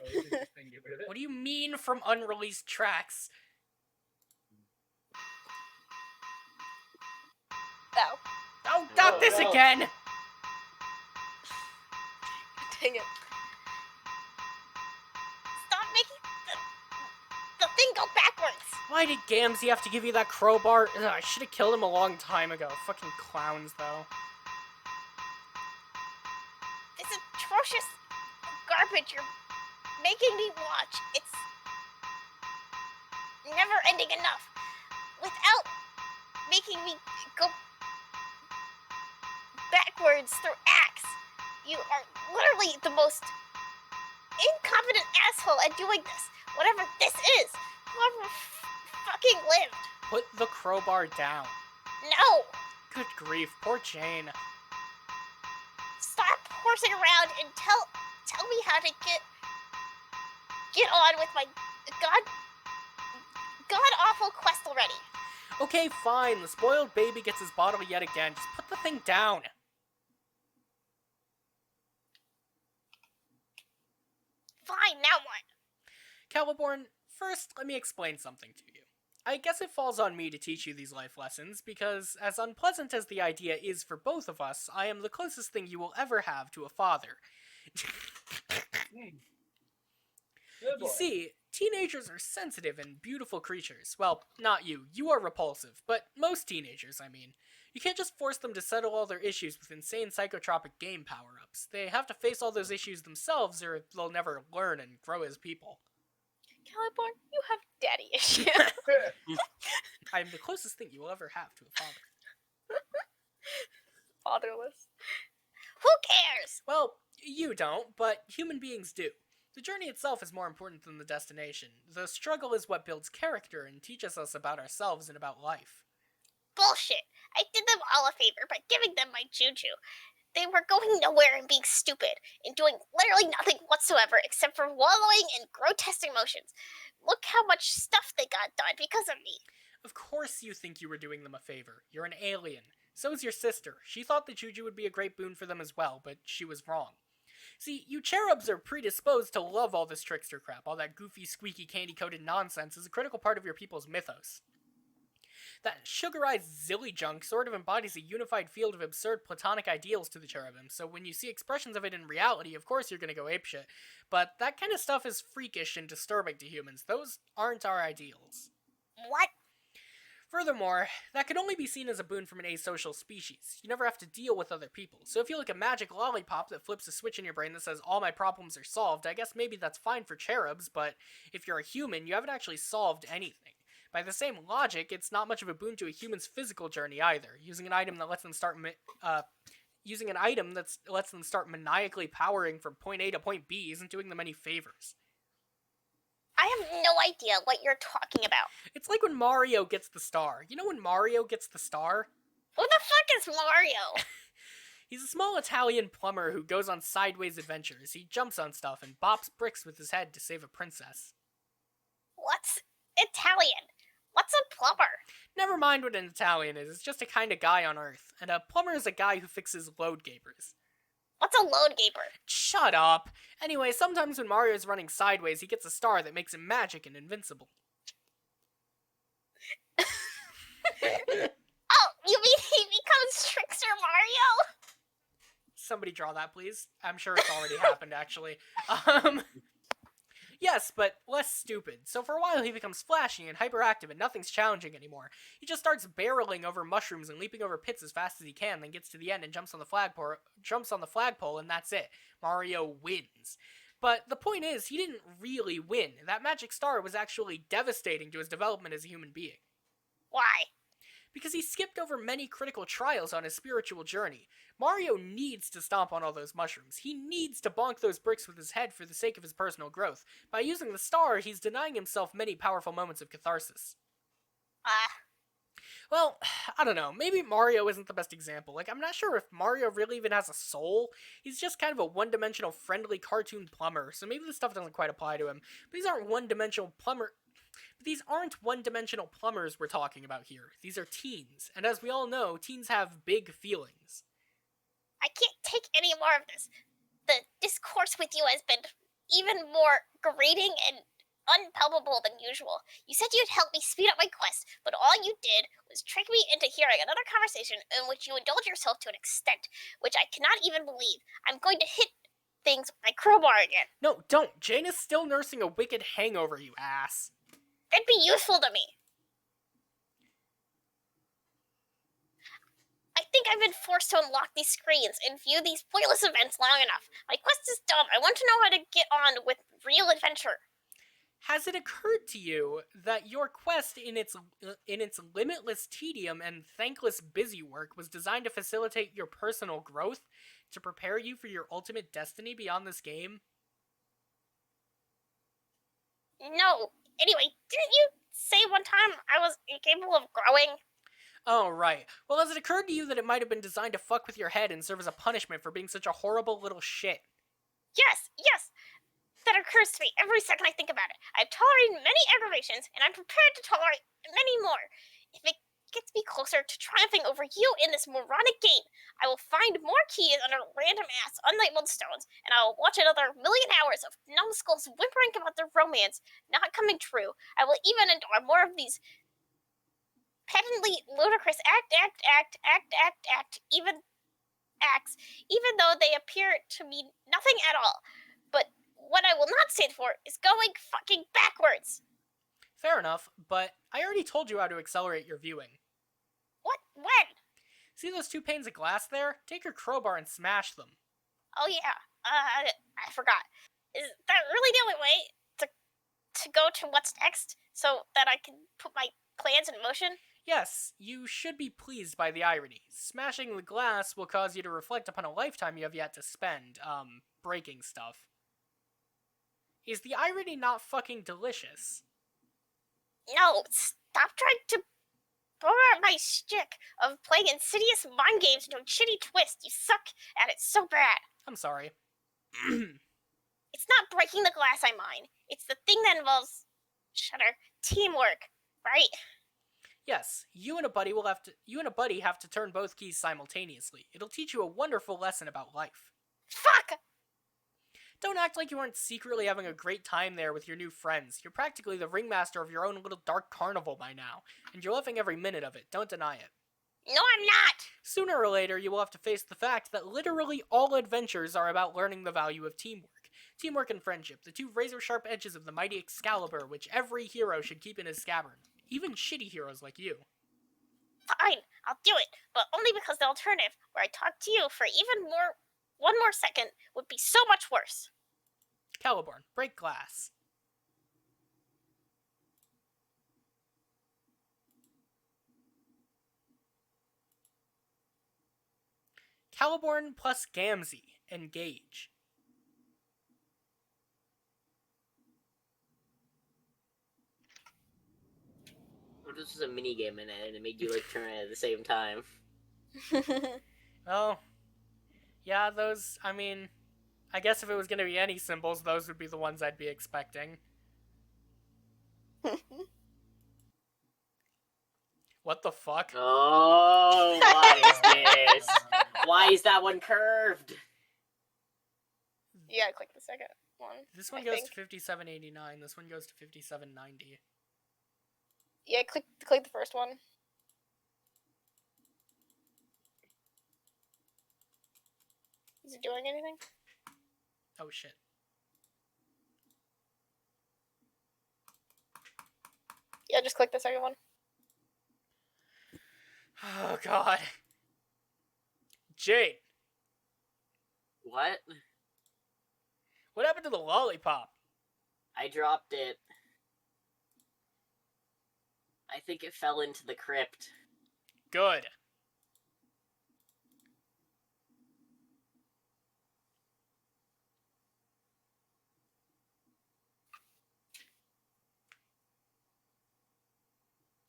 Oh, you can just get rid of it. What do you mean from unreleased tracks? No. Oh, not this no. again! Dang it. Stop making the thing go backwards. Why did Gamzee have to give you that crowbar? Ugh, I should have killed him a long time ago. Fucking clowns, though. This atrocious garbage you're making me watch. It's never ending enough. Without making me go backwards through acts. You are literally the most incompetent asshole at doing this. Whatever this is. Whoever fucking lived. Put the crowbar down. No! Good grief, poor Jane. Stop horsing around and tell me how to get on with my god awful quest already. Okay, fine. The spoiled baby gets his bottle yet again. Just put the thing down. Fine, now what? Caliborn, first, let me explain something to you. I guess it falls on me to teach you these life lessons, because as unpleasant as the idea is for both of us, I am the closest thing you will ever have to a father. Good boy. You see, teenagers are sensitive and beautiful creatures. Well, not you. You are repulsive, but most teenagers, I mean. You can't just force them to settle all their issues with insane psychotropic game power-ups. They have to face all those issues themselves, or they'll never learn and grow as people. Caliborn, you have daddy issues. I am the closest thing you will ever have to a father. Fatherless. Who cares? Well, you don't, but human beings do. The journey itself is more important than the destination. The struggle is what builds character and teaches us about ourselves and about life. Bullshit. I did them all a favor by giving them my juju. They were going nowhere and being stupid, and doing literally nothing whatsoever except for wallowing in grotesque emotions. Look how much stuff they got done because of me. Of course you think you were doing them a favor. You're an alien. So is your sister. She thought the juju would be a great boon for them as well, but she was wrong. See, you cherubs are predisposed to love all this trickster crap. All that goofy, squeaky, candy-coated nonsense is a critical part of your people's mythos. That sugarized zilly junk sort of embodies a unified field of absurd platonic ideals to the cherubim, so when you see expressions of it in reality, of course you're gonna go apeshit. But that kind of stuff is freakish and disturbing to humans. Those aren't our ideals. What? Furthermore, that could only be seen as a boon from an asocial species. You never have to deal with other people. So if you like a magic lollipop that flips a switch in your brain that says all my problems are solved, I guess maybe that's fine for cherubs, but if you're a human, you haven't actually solved anything. By the same logic, it's not much of a boon to a human's physical journey either. Using an item that lets them start maniacally powering from point A to point B isn't doing them any favors. I have no idea what you're talking about. It's like when Mario gets the star. You know when Mario gets the star? Who the fuck is Mario? He's a small Italian plumber who goes on sideways adventures. He jumps on stuff and bops bricks with his head to save a princess. What's Italian? What's a plumber? Never mind what an Italian is, it's just a kind of guy on Earth. And a plumber is a guy who fixes load gapers. What's a load gaper? Shut up! Anyway, sometimes when Mario's running sideways, he gets a star that makes him magic and invincible. Oh, you mean he becomes Trickster Mario? Somebody draw that, please. I'm sure it's already happened, actually. Yes, but less stupid. So for a while he becomes flashy and hyperactive and nothing's challenging anymore. He just starts barreling over mushrooms and leaping over pits as fast as he can, then gets to the end and jumps on the flagpole, and that's it. Mario wins. But the point is, he didn't really win. That magic star was actually devastating to his development as a human being. Why? Because he skipped over many critical trials on his spiritual journey. Mario needs to stomp on all those mushrooms. He needs to bonk those bricks with his head for the sake of his personal growth. By using the star, he's denying himself many powerful moments of catharsis. Well, I don't know. Maybe Mario isn't the best example. I'm not sure if Mario really even has a soul. He's just kind of a one-dimensional friendly cartoon plumber, so maybe this stuff doesn't quite apply to him. But these aren't one-dimensional plumbers we're talking about here. These are teens, and as we all know, teens have big feelings. I can't take any more of this. The discourse with you has been even more grating and unpalpable than usual. You said you'd help me speed up my quest, but all you did was trick me into hearing another conversation in which you indulge yourself to an extent which I cannot even believe. I'm going to hit things with my crowbar again. No, don't. Jane is still nursing a wicked hangover, you ass. That'd be useful to me. I think I've been forced to unlock these screens and view these pointless events long enough. My quest is done. I want to know how to get on with real adventure. Has it occurred to you that your quest, in its limitless tedium and thankless busy work, was designed to facilitate your personal growth, to prepare you for your ultimate destiny beyond this game? No. Anyway, didn't you say one time I was incapable of growing? Oh, right. Well, has it occurred to you that it might have been designed to fuck with your head and serve as a punishment for being such a horrible little shit? Yes, yes. That occurs to me every second I think about it. I've tolerated many aggravations, and I'm prepared to tolerate many more. If it gets me closer to triumphing over you in this moronic game, I will find more keys under random ass unlabeled stones, and I will watch another million hours of numbskulls whimpering about their romance not coming true. I will even endure more of these patently ludicrous even acts, even though they appear to mean nothing at all. But what I will not stand for is going fucking backwards. Fair enough, but I already told you how to accelerate your viewing. What? When? See those 2 panes of glass there? Take your crowbar and smash them. Oh yeah. I forgot. Is that really the only way to go to what's next, so that I can put my plans in motion? Yes, you should be pleased by the irony. Smashing the glass will cause you to reflect upon a lifetime you have yet to spend, breaking stuff. Is the irony not fucking delicious? No, stop trying to borrow my shtick of playing insidious mind games into a shitty twist. You suck at it so bad. I'm sorry. It's not breaking the glass I mind. It's the thing that involves teamwork, right? Yes, you and a buddy have to turn both keys simultaneously. It'll teach you a wonderful lesson about life. Fuck! Don't act like you aren't secretly having a great time there with your new friends. You're practically the ringmaster of your own little dark carnival by now, and you're loving every minute of it. Don't deny it. No, I'm not! Sooner or later, you will have to face the fact that literally all adventures are about learning the value of teamwork. Teamwork and friendship, the 2 razor-sharp edges of the mighty Excalibur, which every hero should keep in his scabbard. Even shitty heroes like you. Fine, I'll do it, but only because the alternative, where I talk to you for one more second, would be so much worse. Caliborn, break glass. Caliborn plus Gamzee. Engage. What if this was a minigame in it and it made you like turn it at the same time? Well, yeah, those, I mean, I guess if it was going to be any symbols, those would be the ones I'd be expecting. What the fuck? Oh, what is this? Why is that one curved? Yeah, click the second one. This one I goes think. to 5789, this one goes to 5790. Yeah, click the first one. Is it doing anything? Oh shit. Yeah, just click the second one. Oh god. Jade, What? what happened to the lollipop? I dropped it. I think it fell into the crypt. Good.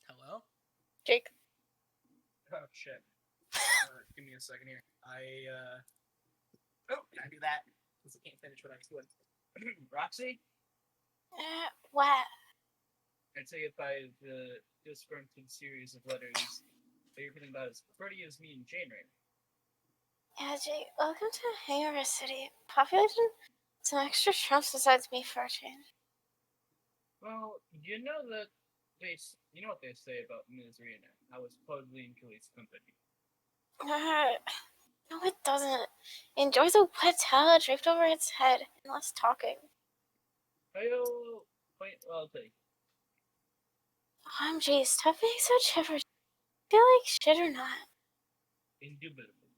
Hello? Jake. Oh shit. Give me a second here. Oh, can I do that? Because I can't finish what I was doing. Roxy? What? I'd say if I do a disgruntled series of letters that you're feeling about as pretty as me and Jane right now. Yeah, Jake, welcome to Hangover City. Population? Some extra trumps besides me for a change. Well, you know that you know what they say about Ms. Rena. I was supposedly in Kelly's company. No, it doesn't. Enjoy the wet towel draped over its head and less talking. I'll take. OMG, stop being so chipper. Feel like shit or not? Indubitably.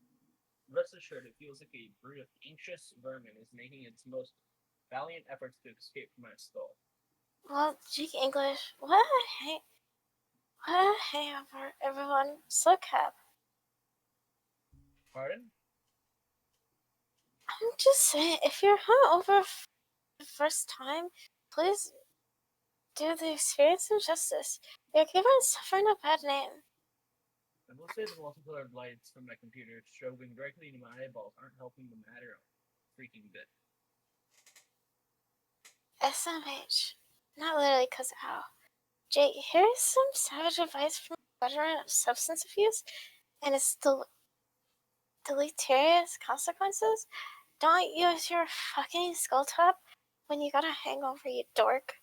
Rest assured, it feels like a brood of anxious vermin is making its most valiant efforts to escape from my skull. Well, Jake English, what a hangover, everyone. So cap. Pardon? I'm just saying, if you're hungover for the first time, please do the experience injustice. You're giving suffering a bad name. I will say the multicolored lights from my computer strobing directly into my eyeballs aren't helping the matter a freaking bit. SMH. Not literally, cause ow. Jake, here's some savage advice from a veteran of substance abuse and its deleterious consequences. Don't use your fucking skull top when you got a hangover, you dork.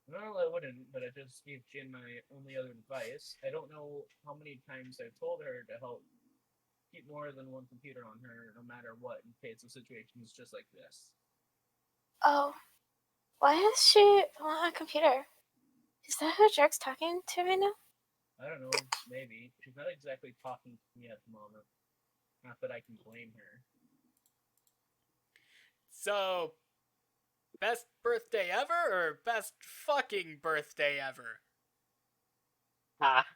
Well, I wouldn't, but I just gave Jin my only other advice. I don't know how many times I've told her to help keep more than one computer on her, no matter what, in case the situation is just like this. Oh, why does she want a computer? Is that who Jerk's talking to right now? I don't know, maybe. She's not exactly talking to me at the moment. Not that I can blame her. So, best birthday ever or best fucking birthday ever? Ha.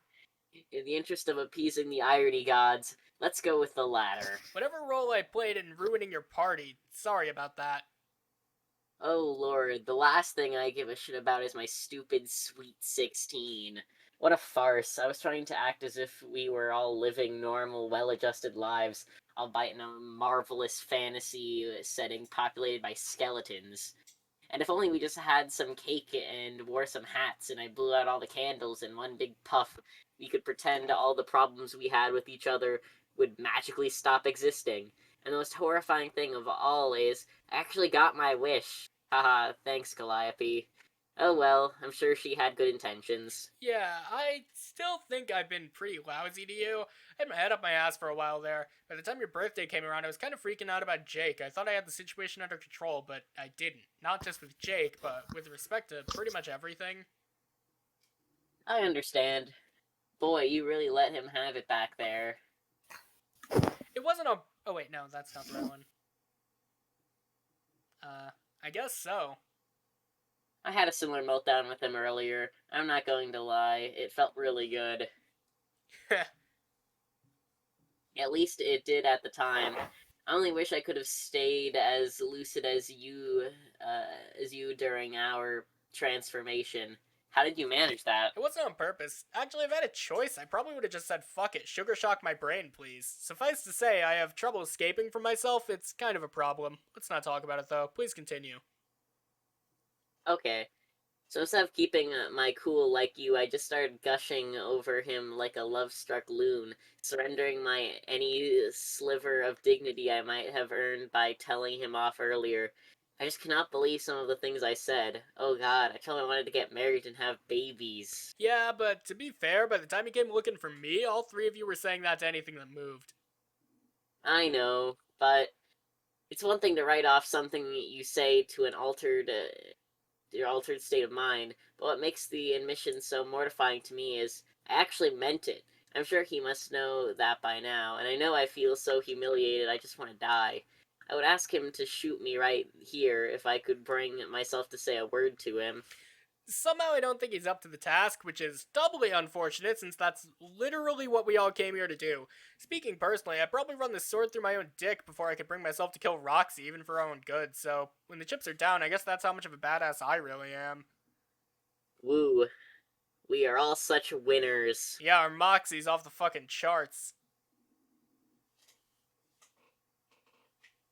In the interest of appeasing the irony gods, let's go with the latter. Whatever role I played in ruining your party, sorry about that. Oh lord, the last thing I give a shit about is my stupid Sweet 16. What a farce. I was trying to act as if we were all living normal, well-adjusted lives, albeit in a marvelous fantasy setting populated by skeletons. And if only we just had some cake and wore some hats and I blew out all the candles in one big puff, we could pretend all the problems we had with each other would magically stop existing. And the most horrifying thing of all is, I actually got my wish. Haha, thanks, Calliope. Oh well, I'm sure she had good intentions. Yeah, I still think I've been pretty lousy to you. I had my head up my ass for a while there. By the time your birthday came around, I was kind of freaking out about Jake. I thought I had the situation under control, but I didn't. Not just with Jake, but with respect to pretty much everything. I understand. Boy, you really let him have it back there. It wasn't a. Oh, wait, no, that's not the right one. I guess so. I had a similar meltdown with him earlier. I'm not going to lie, it felt really good. At least it did at the time. I only wish I could have stayed as lucid as you during our transformation. How did you manage that? It wasn't on purpose. Actually, if I had a choice, I probably would have just said, fuck it, sugar shock my brain, please. Suffice to say, I have trouble escaping from myself. It's kind of a problem. Let's not talk about it, though. Please continue. Okay. So instead of keeping my cool like you, I just started gushing over him like a love-struck loon, surrendering my any sliver of dignity I might have earned by telling him off earlier. I just cannot believe some of the things I said. Oh god, I told him I wanted to get married and have babies. Yeah, but to be fair, by the time he came looking for me, all three of you were saying that to anything that moved. I know, but it's one thing to write off something you say to an your altered state of mind, but what makes the admission so mortifying to me is I actually meant it. I'm sure he must know that by now, and I know I feel so humiliated I just want to die. I would ask him to shoot me right here if I could bring myself to say a word to him. Somehow I don't think he's up to the task, which is doubly unfortunate since that's literally what we all came here to do. Speaking personally, I'd probably run this sword through my own dick before I could bring myself to kill Roxy, even for our own good, so when the chips are down, I guess that's how much of a badass I really am. Woo. We are all such winners. Yeah, our moxie's off the fucking charts.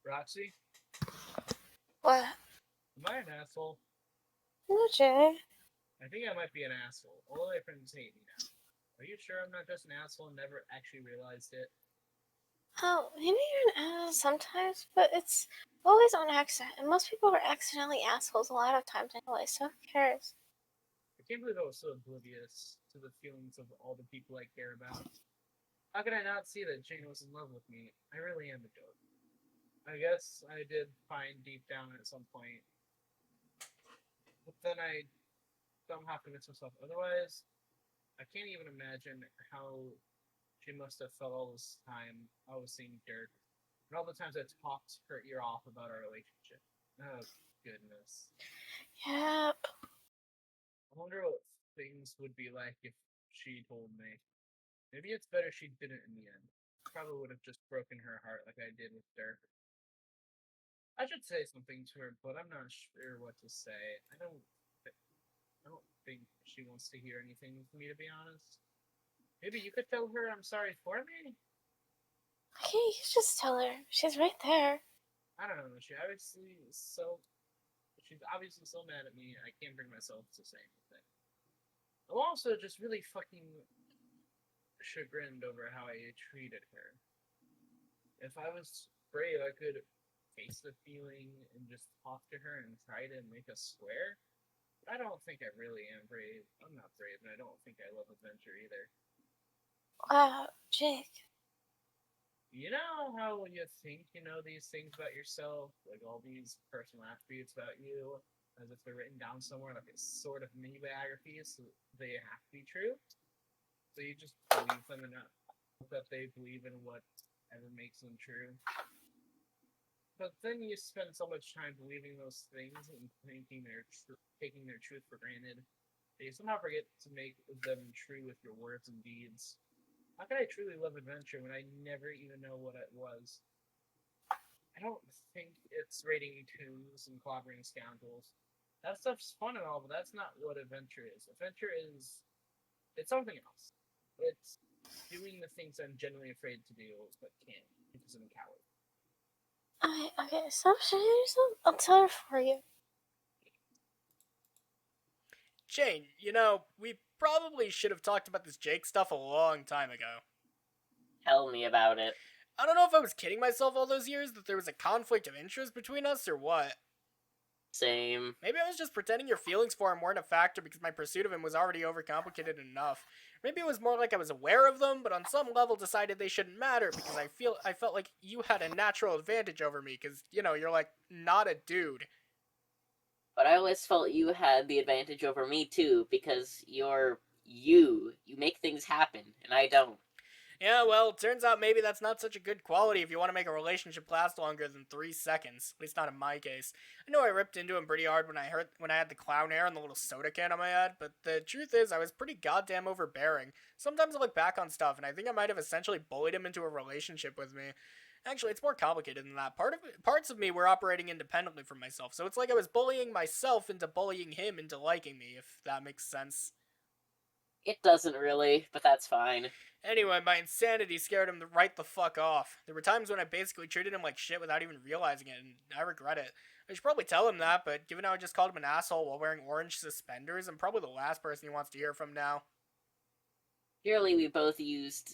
Roxy, What? am I an asshole? No, Jay. I think I might be an asshole. All of my friends hate me now. Are you sure I'm not just an asshole and never actually realized it? Oh, maybe you're an ass sometimes, but it's always on accident, and most people are accidentally assholes a lot of times anyway, so who cares? I can't believe I was so oblivious to the feelings of all the people I care about. How could I not see that Jane was in love with me? I really am a joke. I guess I did find deep down at some point. But then I somehow convinced myself otherwise. I can't even imagine how she must have felt all this time I was seeing Dirk. And all the times I talked her ear off about our relationship. Oh, goodness. Yep. I wonder what things would be like if she told me. Maybe it's better she didn't in the end. Probably would have just broken her heart like I did with Dirk. I should say something to her, but I'm not sure what to say. I don't think she wants to hear anything from me, to be honest. Maybe you could tell her I'm sorry for me. Okay, you just tell her. She's right there. I don't know. She's obviously so mad at me. I can't bring myself to say anything. I'm also just really fucking chagrined over how I treated her. If I was brave, I could face the feeling and just talk to her and try to make us square. But I don't think I really am brave. I'm not brave, and I don't think I love adventure either. Wow, Jake. You know how you think you know these things about yourself, like all these personal attributes about you, as if they're written down somewhere, like a sort of mini biography, so they have to be true. So you just believe them and hope that they believe in whatever makes them true. But then you spend so much time believing those things and taking their truth for granted that you somehow forget to make them true with your words and deeds. How can I truly love adventure when I never even know what it was? I don't think it's raiding tombs and clobbering scoundrels. That stuff's fun and all, but that's not what adventure is. Adventure is it's something else. It's doing the things I'm genuinely afraid to do but can't because I'm a coward. Okay, stop shitting yourself. I'll tell her for you. Jane, we probably should have talked about this Jake stuff a long time ago. Tell me about it. I don't know if I was kidding myself all those years that there was a conflict of interest between us or what. Same. Maybe I was just pretending your feelings for him weren't a factor because my pursuit of him was already overcomplicated enough. Maybe it was more like I was aware of them, but on some level decided they shouldn't matter because I felt like you had a natural advantage over me because, you're like not a dude. But I always felt you had the advantage over me too, because you're you. You make things happen, and I don't. Yeah, well, turns out maybe that's not such a good quality if you want to make a relationship last longer than 3 seconds. At least not in my case. I know I ripped into him pretty hard when I had the clown hair and the little soda can on my head, but the truth is I was pretty goddamn overbearing. Sometimes I look back on stuff and I think I might have essentially bullied him into a relationship with me. Actually, it's more complicated than that. Parts of me were operating independently from myself, so it's like I was bullying myself into bullying him into liking me, if that makes sense. It doesn't really, but that's fine. Anyway, my insanity scared him right the fuck off. There were times when I basically treated him like shit without even realizing it, and I regret it. I should probably tell him that, but given how I just called him an asshole while wearing orange suspenders, I'm probably the last person he wants to hear from now. Clearly, we both used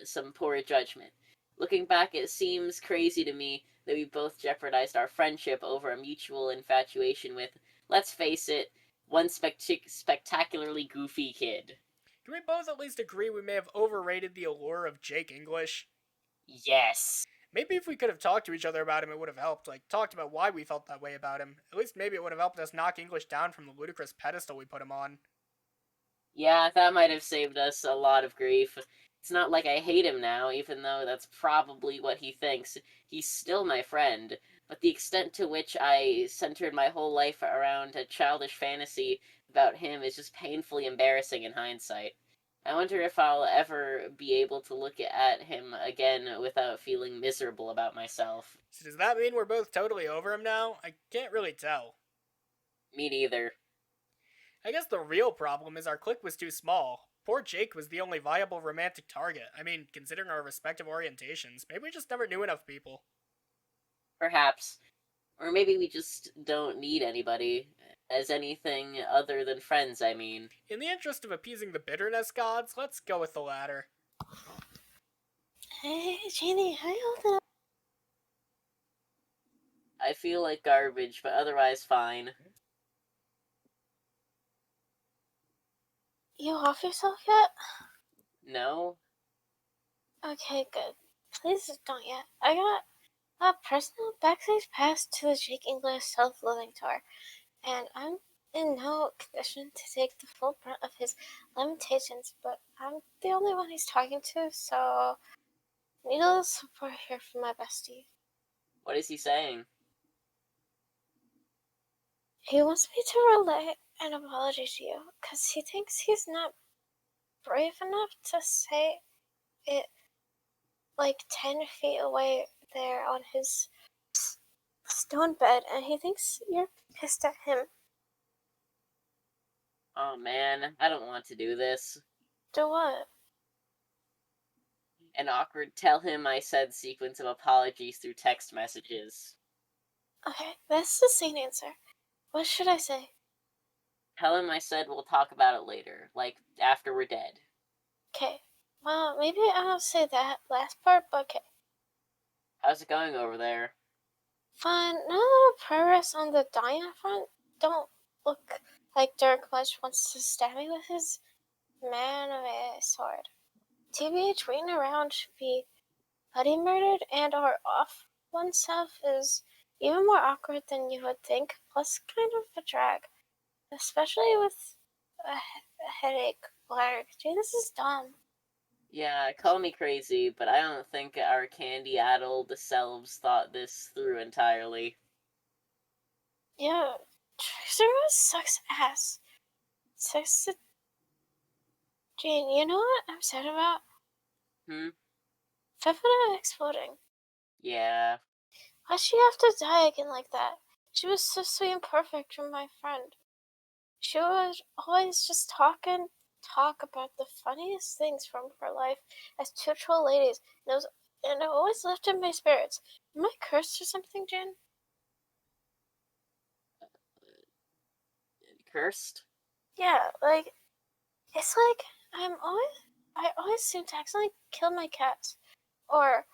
some poor judgment. Looking back, it seems crazy to me that we both jeopardized our friendship over a mutual infatuation with, let's face it, one spectacularly goofy kid. Can we both at least agree we may have overrated the allure of Jake English? Yes. Maybe if we could have talked to each other about him, it would have helped. Like, talked about why we felt that way about him. At least maybe it would have helped us knock English down from the ludicrous pedestal we put him on. Yeah, that might have saved us a lot of grief. It's not like I hate him now, even though that's probably what he thinks. He's still my friend, but the extent to which I centered my whole life around a childish fantasy about him is just painfully embarrassing in hindsight. I wonder if I'll ever be able to look at him again without feeling miserable about myself. So does that mean we're both totally over him now? I can't really tell. Me neither. I guess the real problem is our clique was too small. Poor Jake was the only viable romantic target. I mean, considering our respective orientations, maybe we just never knew enough people. Perhaps. Or maybe we just don't need anybody. As anything other than friends, I mean. In the interest of appeasing the bitterness gods, let's go with the latter. Hey, Janie, how you holding up? I feel like garbage, but otherwise fine. You off yourself yet? No? Okay, good. Please don't yet. I got a personal backstage pass to the Jake English self-living tour, and I'm in no condition to take the full brunt of his limitations, but I'm the only one he's talking to, so need a little support here from my bestie. What is he saying? He wants me to relay an apology to you because he thinks he's not brave enough to say it like 10 feet away there on his stone bed, and he thinks you're pissed at him. Oh man, I don't want to do this. Do what? An awkward tell him I said sequence of apologies through text messages. Okay, that's the same answer. What should I say? Tell him I said we'll talk about it later, like after we're dead. Okay, well, maybe I won't say that last part, but okay. How's it going over there? Fine, not a lot of progress on the dying front. Don't look like Dirk much wants to stab me with his man of a sword. TBH, waiting around to be bloody murdered and or off oneself is even more awkward than you would think, plus kind of a drag. Especially with a headache. Like, gee, this is dumb. Yeah, call me crazy, but I don't think our candy-addled selves thought this through entirely. Yeah, Trickster sucks ass. Sucks to Jane, you know what I'm sad about? Hmm? Fefina exploding. Yeah. Why'd she have to die again like that? She was so sweet and perfect for my friend. She was always just talk about the funniest things from her life as two troll ladies, and it always lifted my spirits. Am I cursed or something, Jen? Cursed? Yeah, like, it's like I always seem to accidentally kill my cats. Or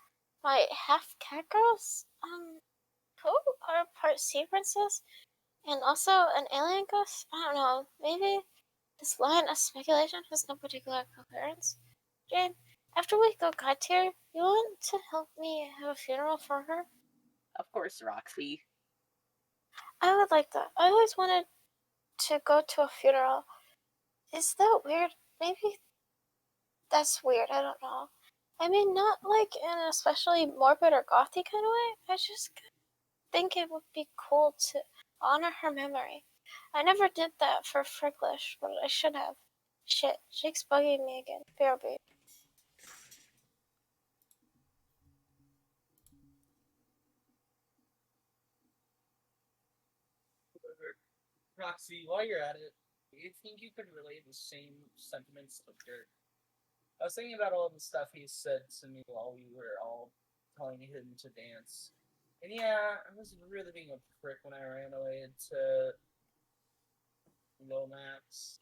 my half cat girls, who are part sea princess, and also an alien ghost. I don't know, maybe this line of speculation has no particular coherence. Jane, after we go god tier, you want to help me have a funeral for her? Of course, Roxy. I would like that. I always wanted to go to a funeral. Is that weird? Maybe that's weird, I don't know. I mean, not like in an especially morbid or gothy kind of way. I just think it would be cool to honor her memory. I never did that for Fricklish, but I should have. Shit, Jake's bugging me again. BRB. Roxy, while you're at it, do you think you could relate the same sentiments of Dirk? I was thinking about all the stuff he said to me while we were all telling him to dance. And yeah, I was really being a prick when I ran away to Lomax.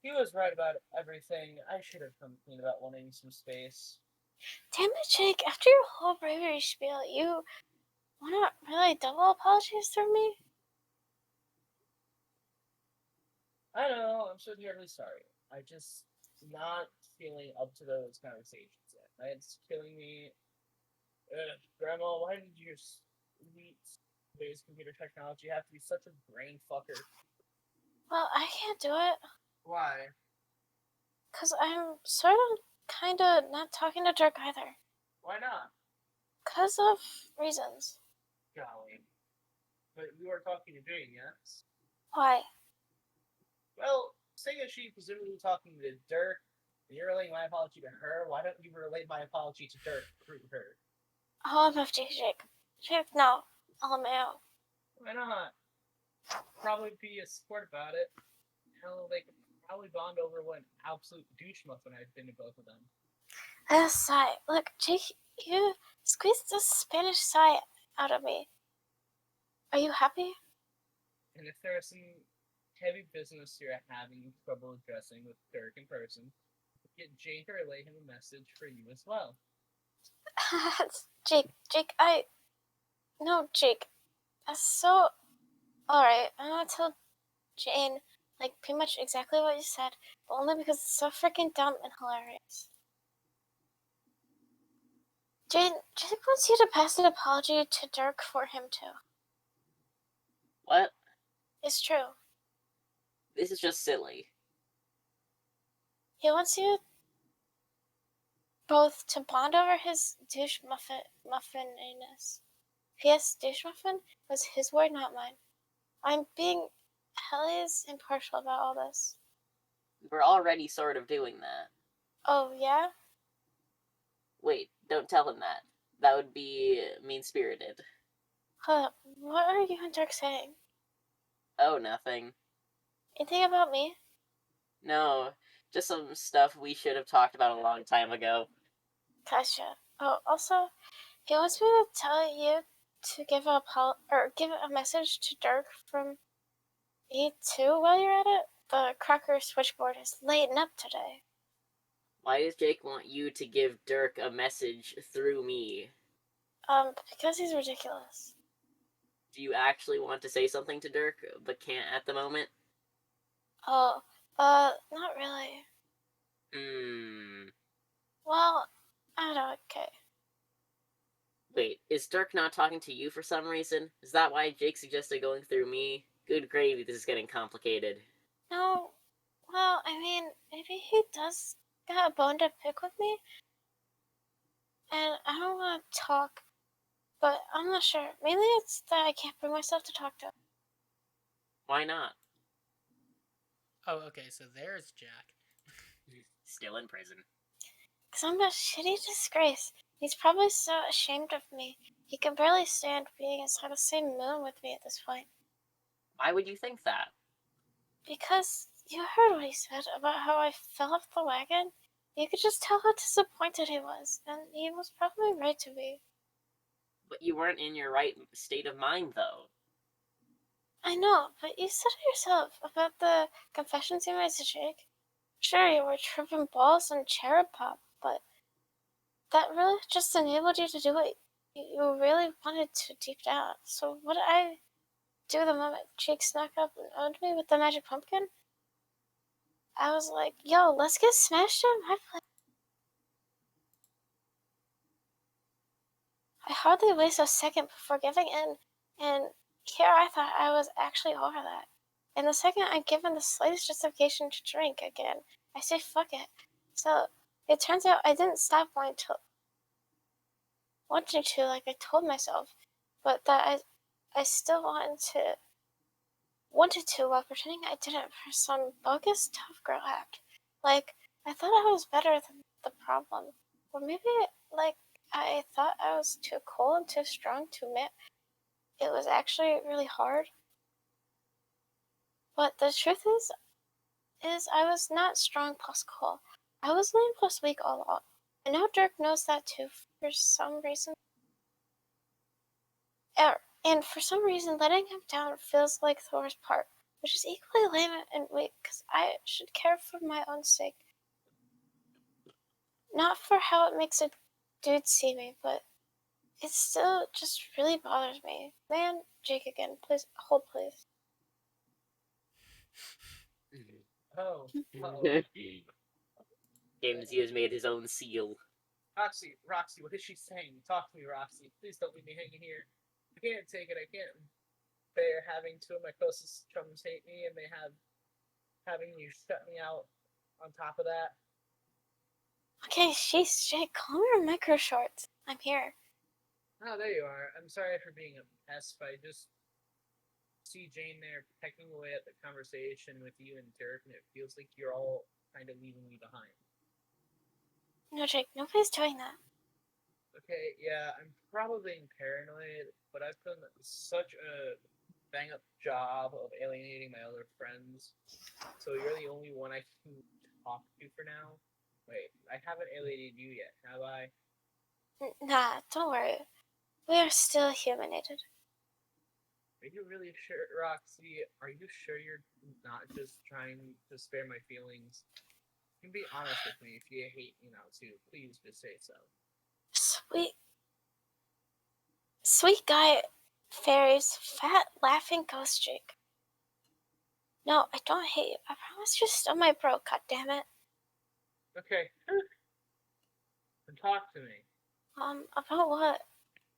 He was right about everything. I should have come clean about wanting some space. Damn it, Jake, after your whole bravery spiel, you wanna really double apologize for me? I know, I'm so terribly sorry. I just not feeling up to those conversations yet. It's killing me. Grandma, why did your sweet today's computer technology have to be such a brain fucker? Well, I can't do it, Why? cause I'm sort of kinda not talking to Dirk either. Why not? Cause of reasons. Golly. But you are talking to Jane, yes? Why? Well, seeing as she presumably talking to Dirk, and you're relaying my apology to her, why don't you relay my apology to Dirk through her? Oh, I'm FG, Jake. Jake, no. LMAO. Why not? Probably be a sport about it. Hell, they could probably bond over what an absolute douche muffin I've been to both of them. A sigh. Look, Jake, you squeezed the Spanish sigh out of me. Are you happy? And if there's some heavy business you're having trouble addressing with Dirk in person, get Jane to relay him a message for you as well. Jake, No, Jake. That's so. Alright, I'm gonna tell Jane, like, pretty much exactly what you said, but only because it's so freaking dumb and hilarious. Jake wants you to pass an apology to Dirk for him, too. What? It's true. This is just silly. He wants you both to bond over his douche muffininess. P.S. Douche muffin was his word, not mine. I'm being Ellie's impartial about all this. We're already sort of doing that. Oh, yeah? Wait, don't tell him that. That would be mean-spirited. Hold up. What are you and Dirk saying? Oh, nothing. Anything about me? No, just some stuff we should have talked about a long time ago. Gotcha. Oh, also, he wants me to tell you to give a message to Dirk from me too while you're at it. The Cracker switchboard is lighting up today. Why does Jake want you to give Dirk a message through me? Because he's ridiculous. Do you actually want to say something to Dirk, but can't at the moment? Oh, not really. Well, I don't okay. Wait, is Dirk not talking to you for some reason? Is that why Jake suggested going through me? Good gravy, this is getting complicated. No, well, I mean, maybe he does got a bone to pick with me, and I don't want to talk, but I'm not sure. Mainly it's that I can't bring myself to talk to him. Why not? Oh, okay, so there's Jack. Still in prison. Because I'm a shitty disgrace. He's probably so ashamed of me. He can barely stand being inside the same moon with me at this point. Why would you think that? Because you heard what he said about how I fell off the wagon. You could just tell how disappointed he was, and he was probably right to be. But you weren't in your right state of mind, though. I know, but you said it yourself about the confessions you made to Jake. Sure, you were tripping balls on cherub pop, but that really just enabled you to do what you really wanted to deep down. So what did I do the moment Jake snuck up and owned me with the magic pumpkin? I was like, yo, let's get smashed in my place. I hardly waste a second before giving in, and here I thought I was actually over that. And the second I'm given the slightest justification to drink again, I say fuck it. So it turns out I didn't stop wanting to like I told myself, but that I still wanted to while pretending I didn't for some bogus tough girl act. Like I thought I was better than the problem, or maybe like I thought I was too cool and too strong to admit it was actually really hard. But the truth is I was not strong plus cool. I was lame plus weak all along. And now Dirk knows that too for some reason. And for some reason, letting him down feels like Thor's part, which is equally lame and weak because I should care for my own sake. Not for how it makes a dude see me, but it still just really bothers me. Man, Jake again, please, hold please. Oh, James has made his own seal. Roxy, what is she saying? Talk to me, Roxy. Please don't leave me hanging here. I can't take it. I can't bear having two of my closest chums hate me, and having you shut me out on top of that. Okay, sheesh, Jake, calm your micro shorts. I'm here. Oh, there you are. I'm sorry for being a pest, but I just see Jane there pecking away at the conversation with you and Dirk, and it feels like you're all kind of leaving me behind. No, Jake, nobody's doing that. Okay, yeah, I'm probably being paranoid, but I've done such a bang up job of alienating my other friends. So you're the only one I can talk to for now. Wait, I haven't alienated you yet, have I? Nah, don't worry. We are still humanated. Are you really sure, Roxy? Are you sure you're not just trying to spare my feelings? You can be honest with me if you hate me now too. Please just say so. Sweet guy, fairies, fat, laughing ghost Jake. No, I don't hate you. I promise you're still my bro, goddammit. Okay. Then talk to me. About what?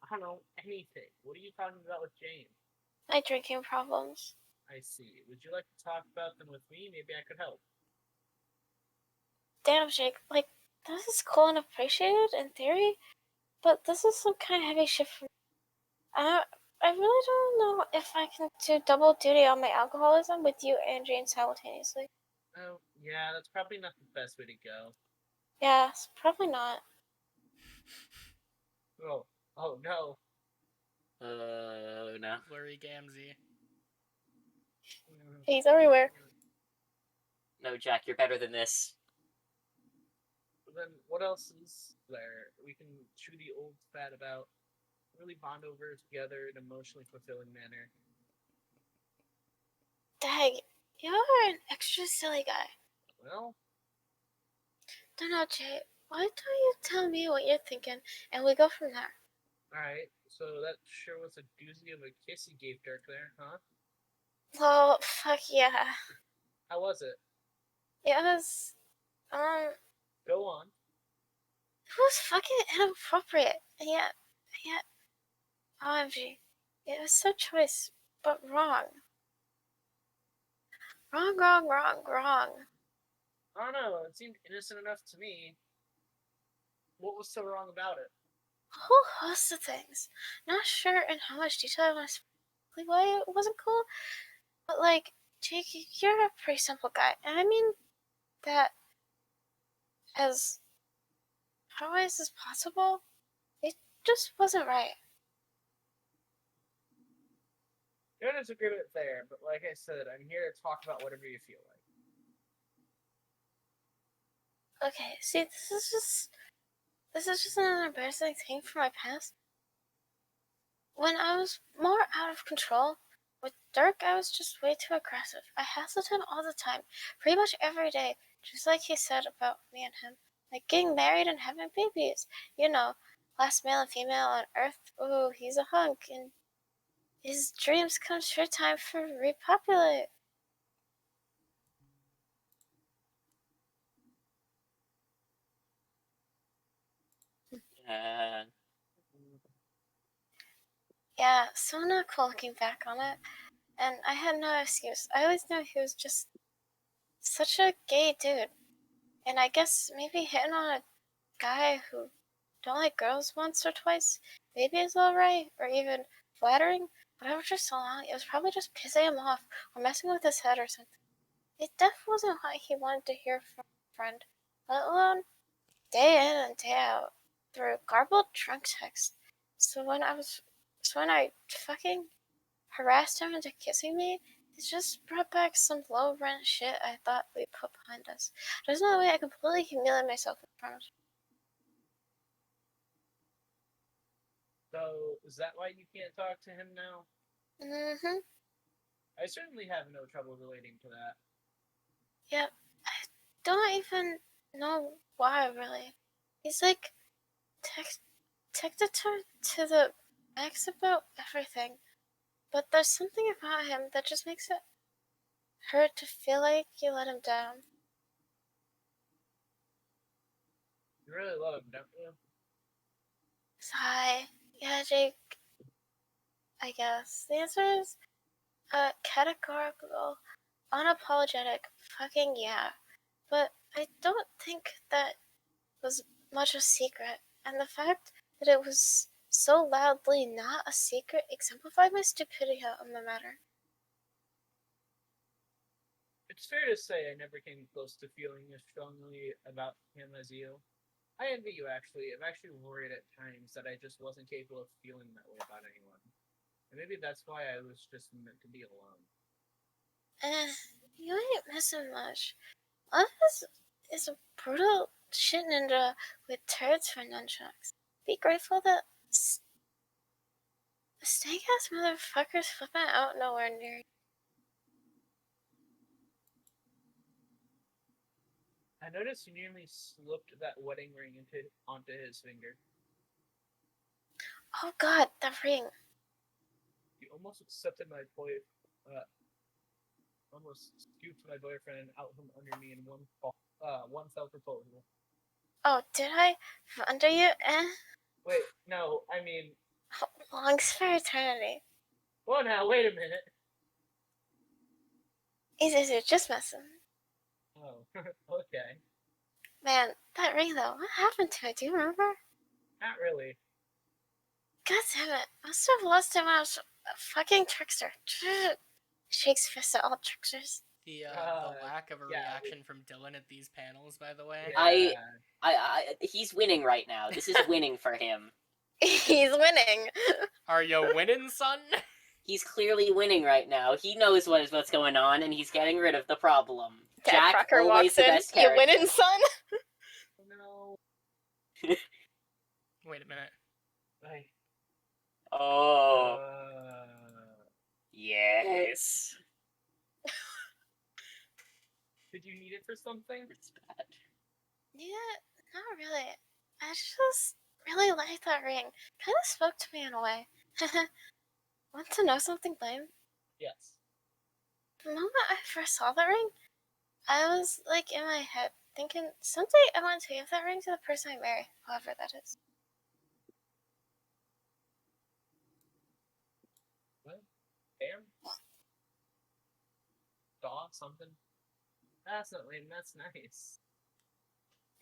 I don't know anything. What are you talking about with Jane? My drinking problems. I see. Would you like to talk about them with me? Maybe I could help. Damn, Jake, like, this is cool and appreciated in theory, but this is some kind of heavy shit for me. I I really don't know if I can do double duty on my alcoholism with you and Jane simultaneously. Oh, yeah, that's probably not the best way to go. Yeah, probably not. Oh no. No. Blurry Gamzee. He's everywhere. No, Jack, you're better than this. Then what else is there we can chew the old fat about? Really bond over together in an emotionally fulfilling manner. Dang, you're an extra silly guy. Well, Don't know, Jay. Why don't you tell me what you're thinking, and we go from there? alright, so that sure was a doozy of a kiss you gave Dirk there, huh? Well, fuck yeah. How was it? It was, Go on. it was fucking inappropriate, and yet, OMG. It was so choice, but wrong. Wrong. I don't know, it seemed innocent enough to me. What was so wrong about it? A whole host of things. Not sure in how much detail I want to speak why it wasn't cool, but like, Jake, you're a pretty simple guy, and I mean that as how is this possible? It just wasn't right. No disagreement there, but like I said, I'm here to talk about whatever you feel like. Okay, see, this is just another embarrassing thing from my past. When I was more out of control, with Dirk, I was just way too aggressive. I hassled him all the time, pretty much every day, just like he said about me and him. Like getting married and having babies. You know, last male and female on Earth. Ooh, he's a hunk, and his dreams come true time for repopulate. Uh, Yeah, so not cool looking back on it. And I had no excuse. I always knew he was just such a gay dude. And I guess maybe hitting on a guy who don't like girls once or twice maybe is alright, or even flattering, but after so long, it was probably just pissing him off or messing with his head or something. It definitely wasn't what he wanted to hear from a friend, let alone day in and day out through garbled drunk text. So when I fucking harassed him into kissing me, it just brought back some low rent shit I thought we put behind us. There's no way I completely humiliated myself in front of him. So, is that why you can't talk to him now? Mm-hmm. I certainly have no trouble relating to that. Yep. I don't even know why, really. He's like to the max about everything, but there's something about him that just makes it hurt to feel like you let him down. You really love him, don't you? Sigh. Yeah, Jake, I guess. The answer is categorical, unapologetic, fucking yeah. But I don't think that was much a secret, and the fact that it was so loudly not a secret exemplified my stupidity on the matter. It's fair to say I never came close to feeling as strongly about him as you. I envy you, actually. I'm actually worried at times that I just wasn't capable of feeling that way about anyone. And maybe that's why I was just meant to be alone. You ain't missing much. Love is a brutal shit ninja with turrets for nunchucks. Be grateful that stank ass motherfuckers flipping out nowhere near you. I noticed you nearly slipped that wedding ring onto his finger. Oh god, the ring. You almost accepted my almost scooped my boyfriend out from under me in one fell proposal. Oh, did I? Under you? Wait, no, I mean, Longs for eternity. well, now, wait a minute. Easy, just messing. Oh, okay. Man, that ring though, what happened to it? Do you remember? Not really. God damn it. I must have lost it when I was fucking Trickster. Shakes fist at all tricksters. The God, lack of a yeah, reaction from Dylan at these panels, by the way. Yeah. He's winning right now. This is winning for him. He's winning. Are you winning, son? He's clearly winning right now. He knows what's going on, and he's getting rid of the problem. Dad Jack, Crocker always walks the in. best You character. winning, son? No. Wait a minute. Like, Oh, yes. did you need it for something? It's bad. Yeah, not really. I just really like that ring. Kind of spoke to me in a way. Want to know something lame? Yes. The moment I first saw the ring, I was like in my head thinking someday I want to give that ring to the person I marry, whoever that is. What? Damn. Saw something. That's not lame. That's nice.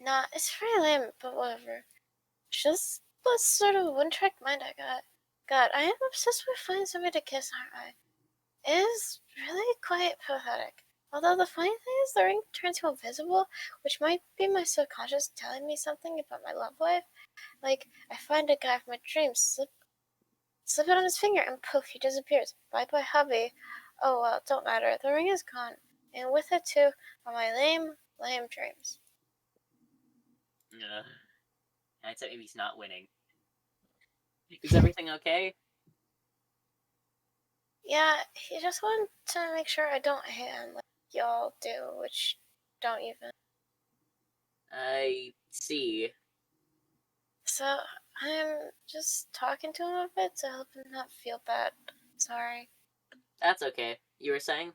Nah, it's pretty lame, but whatever. Just what sort of one-track mind I got. God, I am obsessed with finding somebody to kiss, aren't I? It is really quite pathetic. Although the funny thing is the ring turns you invisible, which might be my subconscious telling me something about my love life. Like, I find a guy from my dreams, slip it on his finger, and poof, he disappears. Bye-bye, hubby. Oh well, don't matter. The ring is gone. And with it, too, are my lame, lame dreams. I'd say maybe he's not winning. Is everything okay? Yeah, he just wanted to make sure I don't hate him like y'all do, which don't even. I see. So I'm just talking to him a bit to help him not feel bad. Sorry. That's okay. You were saying?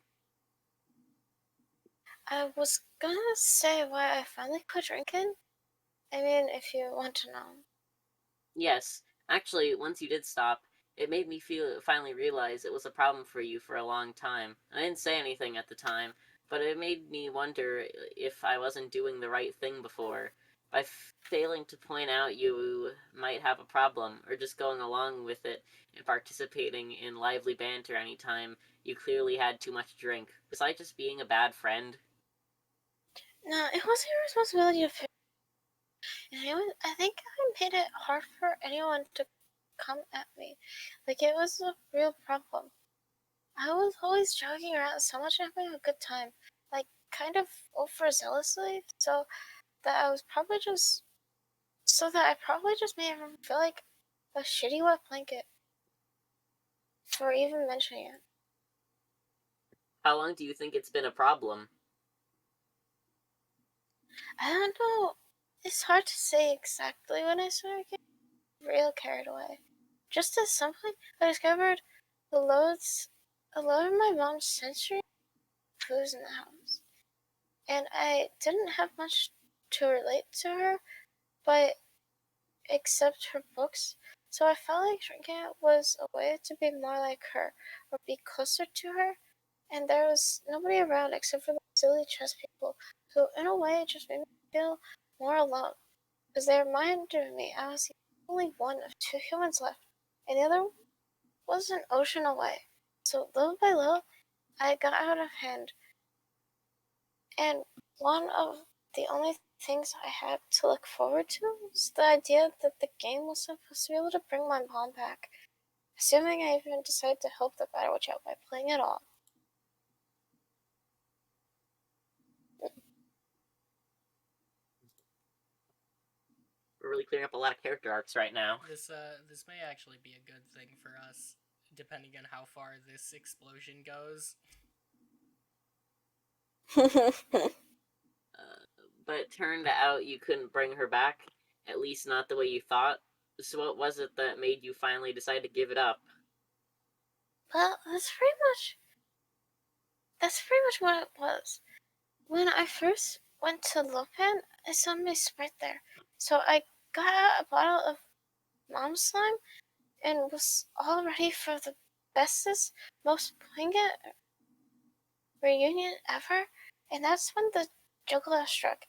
I was gonna say why I finally quit drinking. I mean, if you want to know. Yes. Actually, once you did stop, it made me finally realize it was a problem for you for a long time. I didn't say anything at the time, but it made me wonder if I wasn't doing the right thing before. By failing to point out you might have a problem, or just going along with it and participating in lively banter anytime you clearly had too much drink. Was I just being a bad friend? No, it wasn't your responsibility to fix. And I think I made it hard for anyone to come at me. Like, it was a real problem. I was always joking around so much and having a good time. Like, kind of overzealously, so that I probably just made everyone feel like a shitty wet blanket for even mentioning it. How long do you think it's been a problem? I don't know. It's hard to say exactly when I started getting real carried away. Just at some point, I discovered a load of my mom's sensory foods in the house, and I didn't have much to relate to her, but except her books. So I felt like drinking it was a way to be more like her, or be closer to her. And there was nobody around except for the silly chess people, who in a way just made me feel more alone. Because they reminded me I was the only one of two humans left, and the other was an ocean away. So little by little, I got out of hand, and one of the only things I had to look forward to was the idea that the game was supposed to be able to bring my mom back, assuming I even decided to help the Battle Witch out by playing it all. We're really clearing up a lot of character arcs right now. This may actually be a good thing for us, depending on how far this explosion goes. But it turned out you couldn't bring her back, at least not the way you thought. So what was it that made you finally decide to give it up? Well, that's pretty much what it was. When I first went to Lopan, I saw my Sprite there. So I got out a bottle of Mom's Slime and was all ready for the bestest, most poignant reunion ever. And that's when the juggalo struck.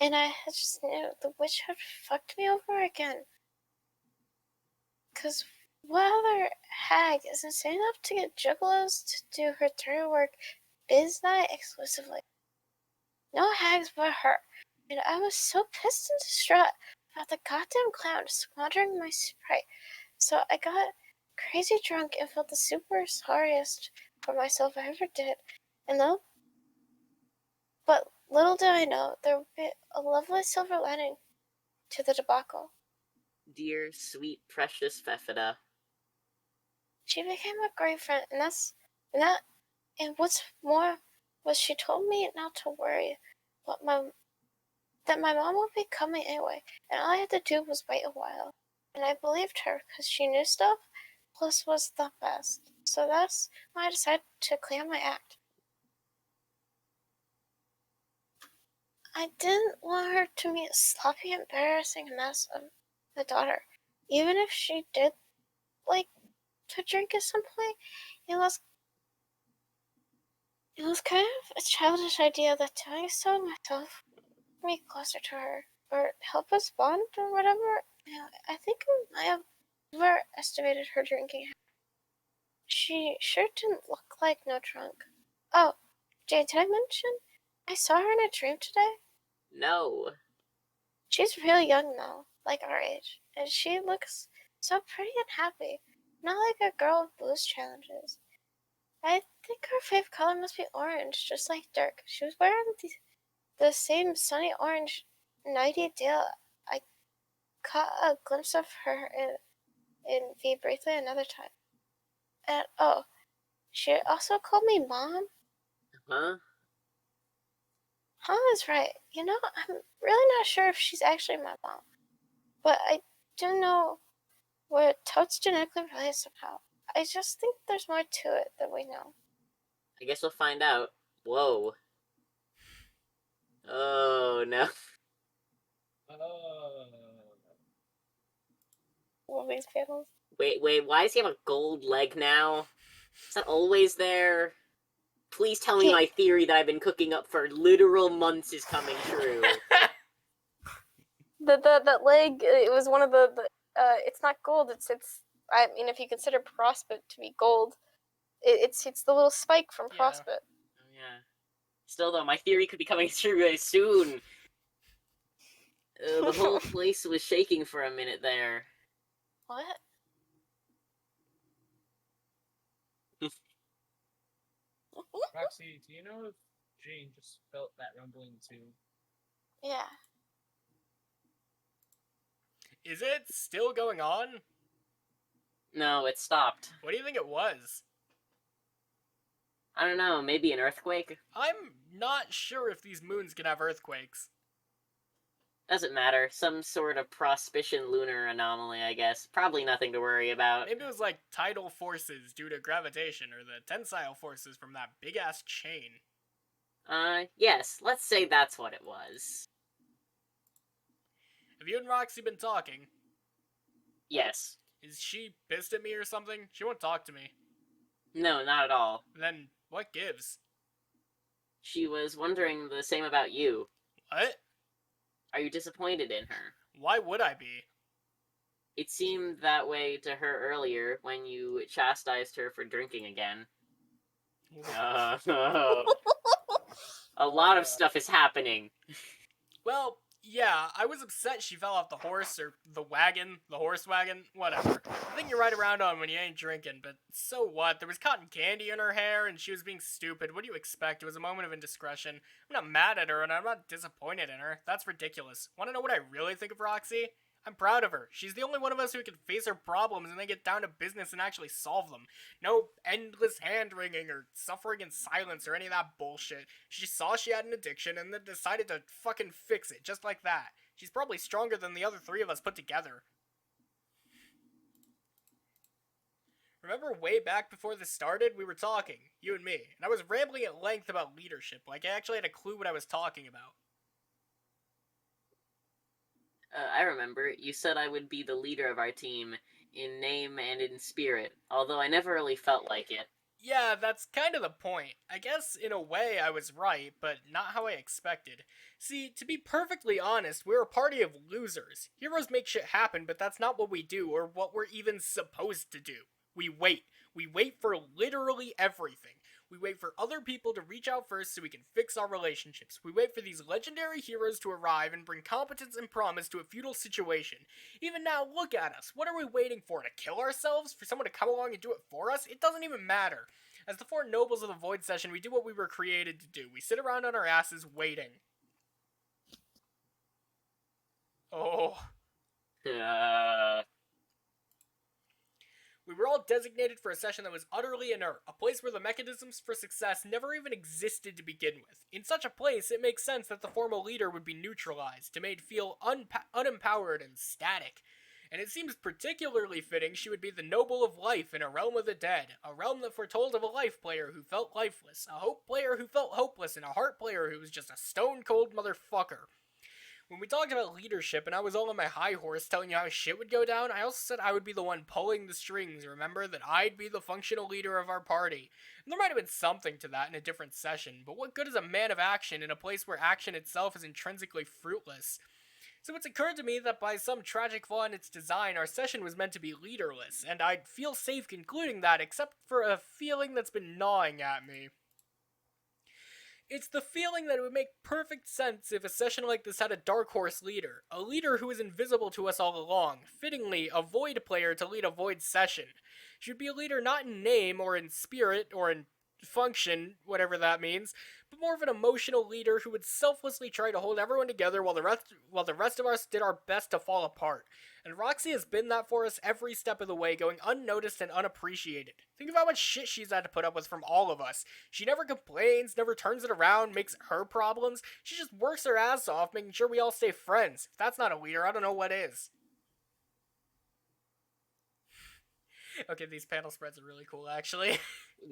And I just knew the witch had fucked me over again. Because What other hag is insane enough to get juggalos to do her dirty work biz night exclusively? No hags but her, and I was so pissed and distraught about the goddamn clown squandering my sprite. So I got crazy drunk and felt the super sorriest for myself I ever did. And but little did I know there would be a lovely silver lining to the debacle. Dear, sweet, precious Fefida. She became a great friend, and what's more was she told me not to worry, but that my mom would be coming anyway, and all I had to do was wait a while. And I believed her because she knew stuff, plus was the best. So that's why I decided to clear my act. I didn't want her to meet a sloppy, embarrassing mess of a daughter. Even if she did like to drink at some point, it was kind of a childish idea that doing so myself would me closer to her or help us bond or whatever. I think I might have overestimated her drinking. She sure didn't look like no drunk. Oh, Jane, did I mention I saw her in a dream today? No. She's really young now, like our age, and she looks so pretty and happy. Not like a girl with blues challenges. I think her favorite color must be orange, just like Dirk. She was wearing the same sunny orange nighty deal. I caught a glimpse of her in V briefly another time. And oh, she also called me Mom. Huh? Mom is right. I'm really not sure if she's actually my mom. But I do know we're totes genetically related somehow. I just think there's more to it than we know. I guess we'll find out. Whoa. Oh, no. Women's panels. Wait, why does he have a gold leg now? Is that always there? Please tell me my theory that I've been cooking up for literal months is coming true. That leg, it was one of the it's not gold, it's I mean, if you consider Prospit to be gold, it's the little spike from Yeah. Prospit. Oh, yeah. Still, though, my theory could be coming true very soon. The whole place was shaking for a minute there. What? Roxy, do you know if Jane just felt that rumbling too? Yeah. Is it still going on? No, it stopped. What do you think it was? I don't know, maybe an earthquake? I'm not sure if these moons can have earthquakes. Doesn't matter. Some sort of prospition lunar anomaly, I guess. Probably nothing to worry about. Maybe it was like tidal forces due to gravitation or the tensile forces from that big ass chain. Yes, let's say that's what it was. Have you and Roxy been talking? Yes. Is she pissed at me or something? She won't talk to me. No, not at all. Then what gives? She was wondering the same about you. What? Are you disappointed in her? Why would I be? It seemed that way to her earlier when you chastised her for drinking again. A lot of stuff is happening. Well, yeah, I was upset she fell off the horse, or the wagon, the horse wagon, whatever. I think you ride around on when you ain't drinking, but so what? There was cotton candy in her hair, and she was being stupid. What do you expect? It was a moment of indiscretion. I'm not mad at her, and I'm not disappointed in her. That's ridiculous. Want to know what I really think of Roxy? I'm proud of her. She's the only one of us who can face her problems and then get down to business and actually solve them. No endless hand-wringing or suffering in silence or any of that bullshit. She saw she had an addiction and then decided to fucking fix it, just like that. She's probably stronger than the other three of us put together. Remember way back before this started, we were talking, you and me, and I was rambling at length about leadership, like I actually had a clue what I was talking about. I remember. You said I would be the leader of our team, in name and in spirit, although I never really felt like it. Yeah, that's kind of the point. I guess in a way I was right, but not how I expected. See, to be perfectly honest, we're a party of losers. Heroes make shit happen, but that's not what we do or what we're even supposed to do. We wait. We wait for literally everything. We wait for other people to reach out first so we can fix our relationships. We wait for these legendary heroes to arrive and bring competence and promise to a feudal situation. Even now, look at us. What are we waiting for? To kill ourselves? For someone to come along and do it for us? It doesn't even matter. As the four nobles of the Void Session, we do what we were created to do. We sit around on our asses waiting. Oh. We were all designated for a session that was utterly inert, a place where the mechanisms for success never even existed to begin with. In such a place, it makes sense that the formal leader would be neutralized, to made feel unempowered and static. And it seems particularly fitting she would be the noble of life in a realm of the dead, a realm that foretold of a life player who felt lifeless, a hope player who felt hopeless, and a heart player who was just a stone-cold motherfucker. When we talked about leadership and I was all on my high horse telling you how shit would go down, I also said I would be the one pulling the strings, remember? That I'd be the functional leader of our party. And there might have been something to that in a different session, but what good is a man of action in a place where action itself is intrinsically fruitless? So it's occurred to me that by some tragic flaw in its design, our session was meant to be leaderless, and I'd feel safe concluding that except for a feeling that's been gnawing at me. It's the feeling that it would make perfect sense if a session like this had a Dark Horse leader, a leader who is invisible to us all along, fittingly, a Void player to lead a Void session. She would be a leader not in name, or in spirit, or in function, whatever that means, but more of an emotional leader who would selflessly try to hold everyone together while the rest of us did our best to fall apart. And Roxy has been that for us every step of the way, going unnoticed and unappreciated. Think of how much shit she's had to put up with from all of us. She never complains, never turns it around, makes it her problems. She just works her ass off, making sure we all stay friends. If that's not a leader, I don't know what is. Okay, these panel spreads are really cool, actually.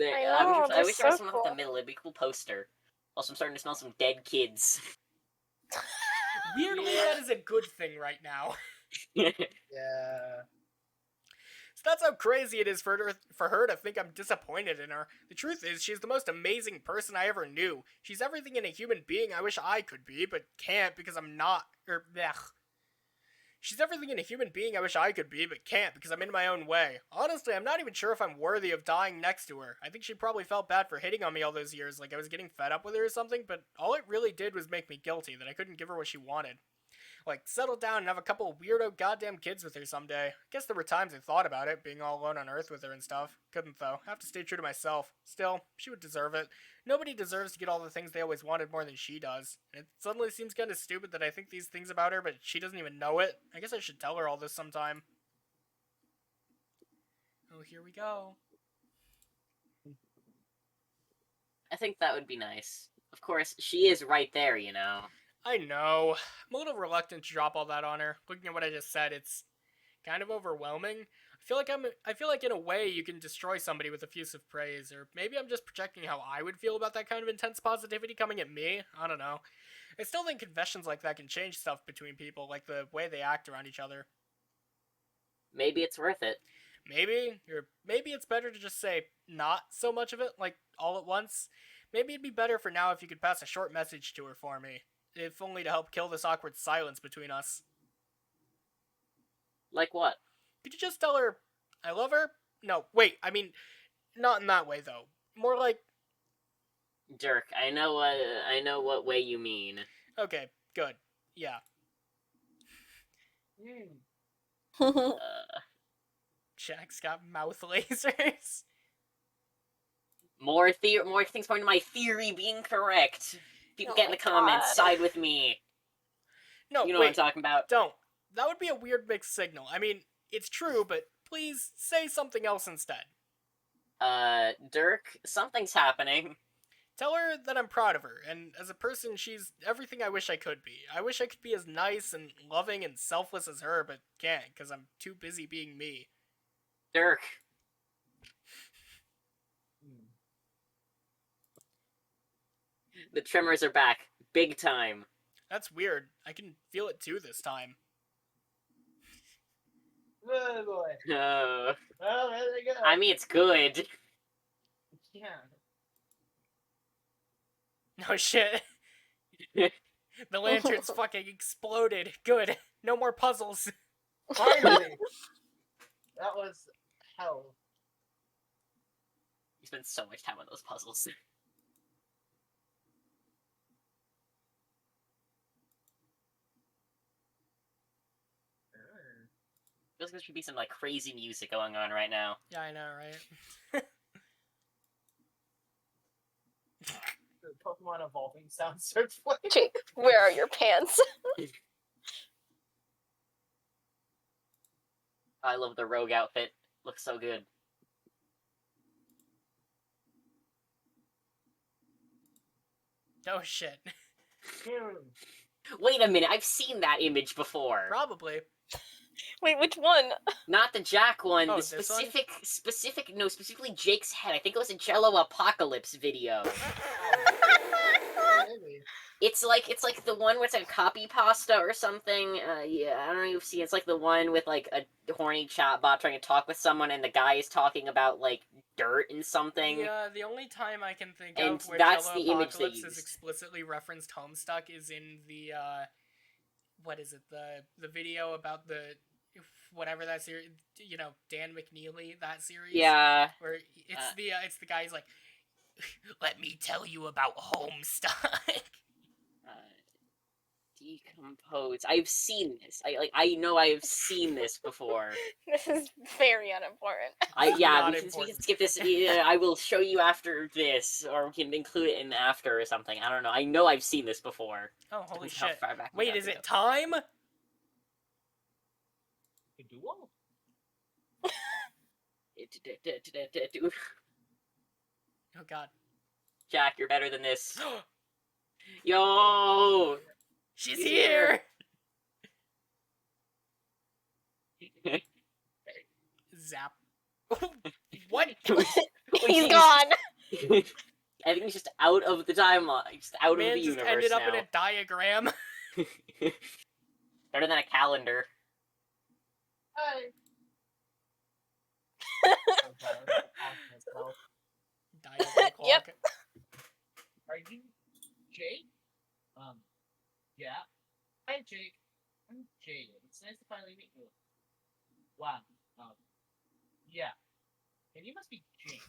I know, I wish there was so someone with cool. the middle. It'd be a cool poster. Also, I'm starting to smell some dead kids. Weirdly, Yeah. that is a good thing right now. Yeah. So that's how crazy it is for her to think I'm disappointed in her. The truth is, she's the most amazing person I ever knew. She's everything in a human being I wish I could be, but can't because I'm not. She's everything in a human being I wish I could be, but can't because I'm in my own way. Honestly, I'm not even sure if I'm worthy of dying next to her. I think she probably felt bad for hitting on me all those years, like I was getting fed up with her or something, but all it really did was make me guilty that I couldn't give her what she wanted. Like, settle down and have a couple of weirdo goddamn kids with her someday. I guess there were times I thought about it, being all alone on Earth with her and stuff. Couldn't, though. Have to stay true to myself. Still, she would deserve it. Nobody deserves to get all the things they always wanted more than she does. And it suddenly seems kind of stupid that I think these things about her, but she doesn't even know it. I guess I should tell her all this sometime. Oh, here we go. I think that would be nice. Of course, she is right there, you know. I know. I'm a little reluctant to drop all that on her. Looking at what I just said, it's kind of overwhelming. I feel like in a way you can destroy somebody with effusive praise, or maybe I'm just projecting how I would feel about that kind of intense positivity coming at me. I don't know. I still think confessions like that can change stuff between people, like the way they act around each other. Maybe it's worth it. Maybe, or maybe it's better to just say not so much of it, like all at once. Maybe it'd be better for now if you could pass a short message to her for me, if only to help kill this awkward silence between us. Like what? Could you just tell her I love her? No, wait, I mean, not in that way though. More like, Dirk, I know what way you mean. okay, good, yeah. Jack's got mouth lasers. More things point to my theory being correct. People get in the comments, side with me. No, You know wait, what I'm talking about. don't. That would be a weird mixed signal. I mean, it's true, but please say something else instead. Dirk, something's happening. Tell her that I'm proud of her, and as a person, she's everything I wish I could be. I wish I could be as nice and loving and selfless as her, but can't, because I'm too busy being me. Dirk. The tremors are back. Big time. That's weird. I can feel it too this time. Oh boy. Uh, Well, there they go. I mean, it's good. Yeah. No shit. The lanterns fucking exploded. Good. No more puzzles. Finally. That was hell. You spent so much time on those puzzles. Feels like there should be some like crazy music going on right now. Yeah, I know, right? The Pokemon evolving sound starts playing. Jake, where are your pants? I love the rogue outfit. Looks so good. Oh shit. Wait a minute, I've seen that image before. Probably. Wait, which one? Not the Jack one, Oh, the this one? specifically Jake's head. I think it was a Jello Apocalypse video. Maybe. It's like the one where it's like a copy pasta or something. Yeah, I don't know if you've seen. It's like the one with like a horny chatbot trying to talk with someone, and the guy is talking about like dirt and something. Yeah, the only time I can think And of where that's Jello the image they Apocalypse is used. explicitly referenced Homestuck is in the what is it? The video about the whatever that series, you know, Dan McNeely, that series. Yeah. Where it's the guy who's like, let me tell you about Homestuck. Decompose. I've seen this. I know I have seen this before. This is very unimportant. Not We can important. skip this. Yeah, I will show you after this, or we can include it in after or something. I don't know. I know I've seen this before. Oh, holy How shit. far back we Wait, have is to it go. time? Duo? Oh god. Jack, you're better than this. Yo! She's He's here! Zap. What? He's gone. I think he's just out of the timeline. Just out Man of the just universe ended up now. in a diagram. Better than a calendar. Hi. Diagram clock. Yep. Are you Jake? Yeah. Hi, Jake. I'm Jade. It's nice to finally meet you. Wow. Yeah. And you must be Jake.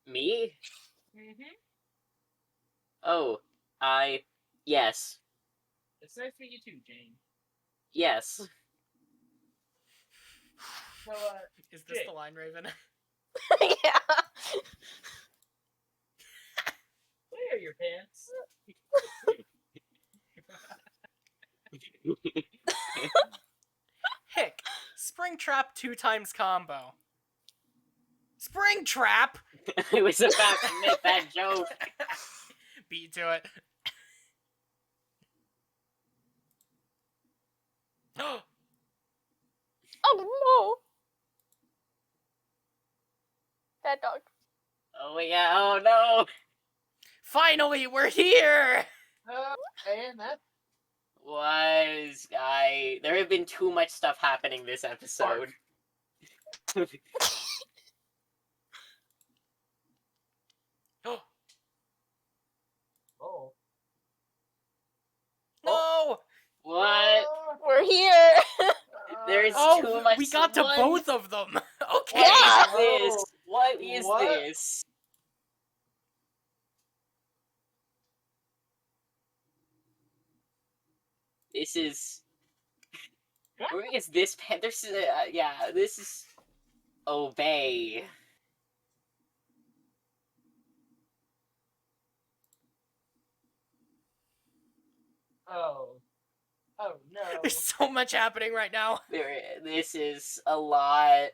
Me? Mm-hmm. Oh, yes. It's nice to meet you too, Jane. Yes. So, Is this Jake. the line, Raven? Yeah. Where are your pants? Hick. Springtrap 2x combo. Springtrap! I was about to make that joke. Beat to it. Oh no. Bad dog. Oh yeah, oh no! Finally, we're here! And that There have been too much stuff happening this episode. Oh. No! What? We're here. There's Oh, too much. we got to What? both of them! Okay! What is Yeah. this? What is What? this? This is. Where is this? This is. Yeah, this is. Obey. Oh. Oh no. There's so much happening right now. This is a lot.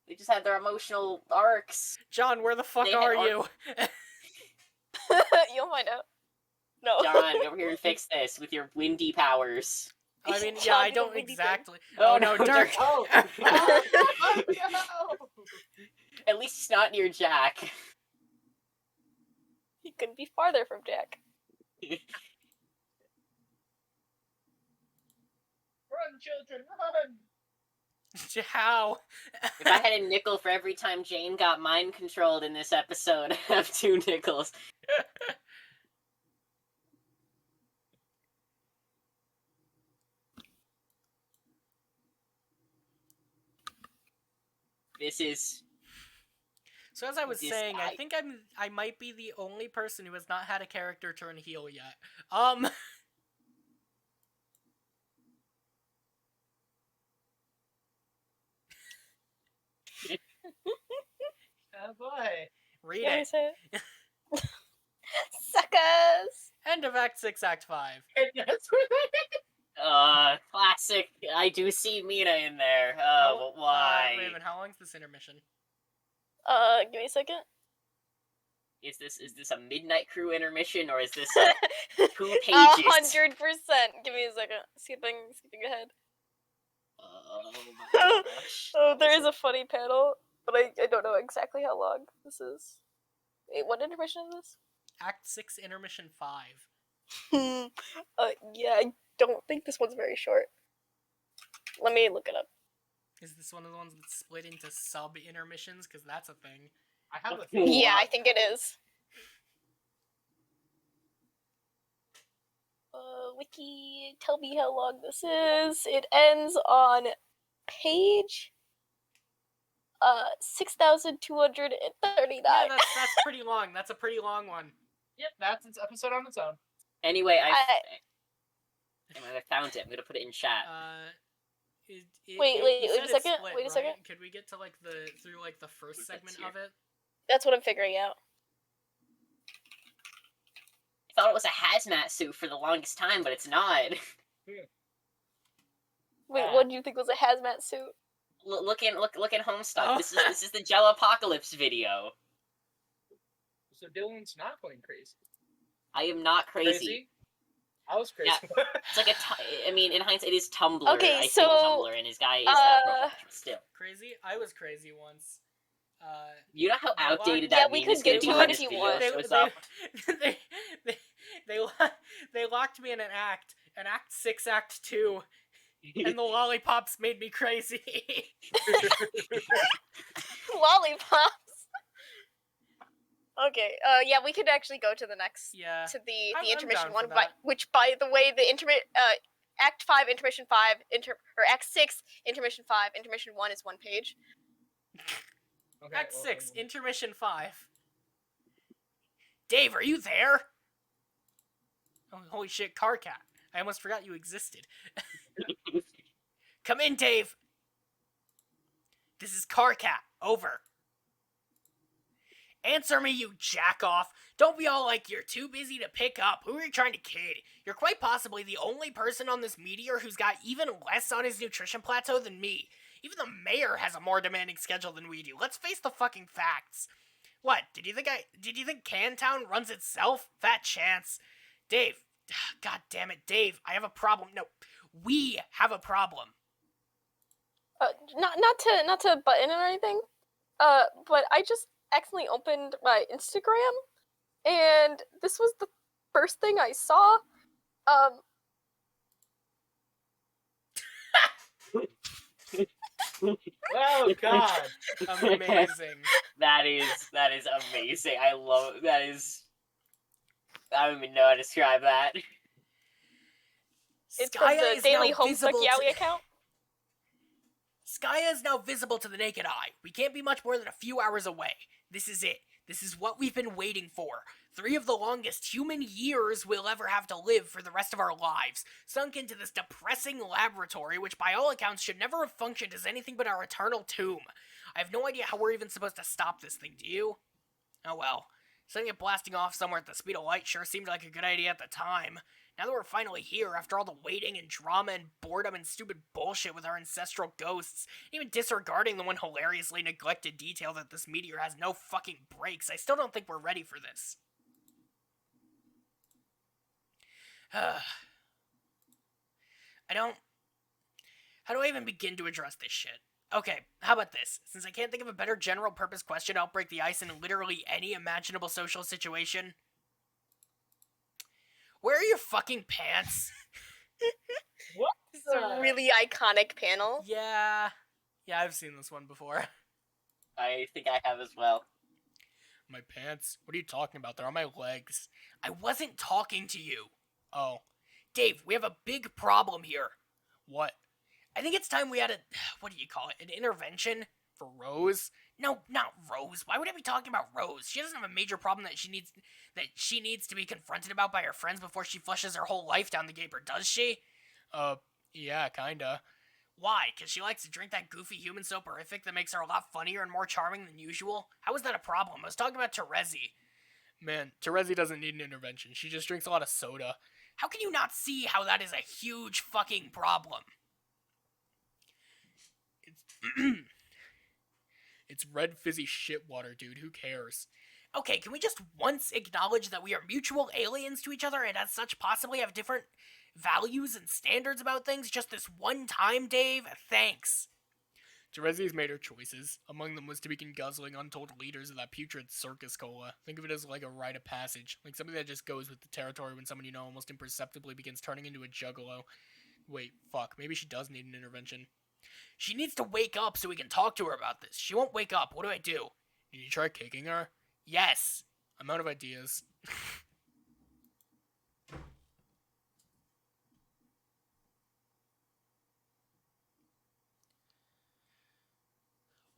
They just had their emotional arcs. John, where the fuck They had are arc- you? You'll find out. No. John, over here to fix this with your windy powers. I mean, yeah, John, I do the don't windy thing. exactly. Oh, Oh no, no, Dirk! Oh. Oh no. At least it's not near Jack. He couldn't be farther from Jack. Run, children, run! How? If I had a nickel for every time Jane got mind controlled in this episode, I'd have 2 nickels. This is... So as I was This saying, I guy. think I might be the only person who has not had a character turn heel yet. Oh boy. Read Can we it. say it? Suckers! End of Act 6, Act 5. And that's where Classic. I do see Mina in there. How- But why? Raven, how long's this intermission? Give me a second. Is this a Midnight Crew intermission, or is this 2 pages? 100%. Give me a second. Skipping ahead. Oh my gosh. Oh, there is a funny panel, but I don't know exactly how long this is. Wait, what intermission is this? Act 6, Intermission 5. Yeah, I don't think this one's very short. Let me look it up. Is this one of the ones that's split into sub-intermissions? Because that's a thing. I have a Yeah, I think it is. Wiki, tell me how long this is. It ends on page 6,239. Yeah, that's pretty long. That's a pretty long one. Yep, that's its episode on its own. Anyway, I found it. I'm gonna put it in chat. Wait you a said it's second, split, wait a right? second. Could we get to through the first That's segment here. of it? That's what I'm figuring out. I thought it was a hazmat suit for the longest time, but it's not. Wait, what do you think was a hazmat suit? Look in Homestuck. Oh. This is the Gel Apocalypse video. So Dylan's not going crazy. I am not crazy. I was crazy. Yeah. It's like I mean, in hindsight, it is Tumblr. Okay, I think so, Tumblr, and his guy is that profile, but still. Crazy? I was crazy once. You know how They outdated Yeah, that we meme could is going get to be to when it this if you video want. shows up? They locked me in an Act 6, Act 2, and the lollipops made me crazy. Lollipops. Okay. Yeah, we could actually go to the next Yeah. to the I'm intermission down for one, that. which by the way, the Act 5 intermission 5 or Act 6 intermission 5 intermission 1 is 1 page. Okay, Act well, 6, Intermission 5. Dave, are you there? Oh, holy shit, Carcat. I almost forgot you existed. Come in, Dave. This is Carcat. Over. Answer me, you jack-off. Don't be all like you're too busy to pick up. Who are you trying to kid? You're quite possibly the only person on this meteor who's got even less on his nutrition plateau than me. Even the mayor has a more demanding schedule than we do. Let's face the fucking facts. What, did you think Cantown runs itself? Fat chance. Dave, god damn it, Dave, I have a problem. No, we have a problem. Not to butt in or anything. But I just accidentally opened my Instagram, and this was the first thing I saw. Oh God! Amazing. That is amazing. I love that is. I don't even know how to describe that. It's Skya from the is Daily now Homestuck visible to- Yowie account. Skya is now visible to the naked eye. We can't be much more than a few hours away. This is it. This is what we've been waiting for. 3 of the longest human years we'll ever have to live for the rest of our lives, sunk into this depressing laboratory which by all accounts should never have functioned as anything but our eternal tomb. I have no idea how we're even supposed to stop this thing, do you? Oh well. Setting it blasting off somewhere at the speed of light sure seemed like a good idea at the time. Now that we're finally here, after all the waiting and drama and boredom and stupid bullshit with our ancestral ghosts, even disregarding the one hilariously neglected detail that this meteor has no fucking brakes, I still don't think we're ready for this. How do I even begin to address this shit? Okay, how about this? Since I can't think of a better general purpose question to help break the ice in literally any imaginable social situation. Where are your fucking pants? What? This is a really iconic panel. Yeah. Yeah, I've seen this one before. I think I have as well. My pants? What are you talking about? They're on my legs. I wasn't talking to you. Oh. Dave, we have a big problem here. What? I think it's time we had a, what do you call it, an intervention? For Rose? No, not Rose. Why would I be talking about Rose? She doesn't have a major problem that she needs to be confronted about by her friends before she flushes her whole life down the gaper, does she? Yeah, kinda. Why? Because she likes to drink that goofy human soporific that makes her a lot funnier and more charming than usual? How is that a problem? I was talking about Terezi. Man, Terezi doesn't need an intervention. She just drinks a lot of soda. How can you not see how that is a huge fucking problem? It's, it's red fizzy shit water, dude. Who cares? Okay, can we just once acknowledge that we are mutual aliens to each other and as such possibly have different values and standards about things just this one time, Dave? Thanks. Terezi's made her choices. Among them was to begin guzzling untold liters of that putrid circus cola. Think of it as like a rite of passage, like something that just goes with the territory when someone you know almost imperceptibly begins turning into a juggalo. Wait, fuck, maybe she does need an intervention. She needs to wake up so we can talk to her about this. She won't wake up. What do I do? Did you try kicking her? Yes. I'm out of ideas.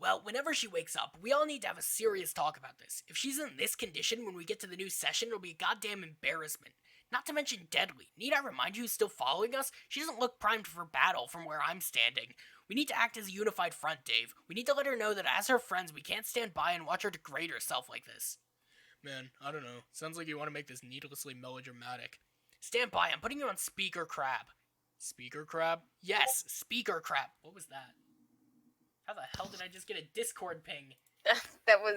Well, whenever she wakes up, we all need to have a serious talk about this. If she's in this condition when we get to the new session, it'll be a goddamn embarrassment. Not to mention deadly. Need I remind you who's still following us? She doesn't look primed for battle from where I'm standing. We need to act as a unified front, Dave. We need to let her know that as her friends, we can't stand by and watch her degrade herself like this. Man, I don't know. Sounds like you want to make this needlessly melodramatic. Stand by, I'm putting you on Speaker Crab. Speaker Crab? Yes, Speaker Crab. What was that? How the hell did I just get a Discord ping? That was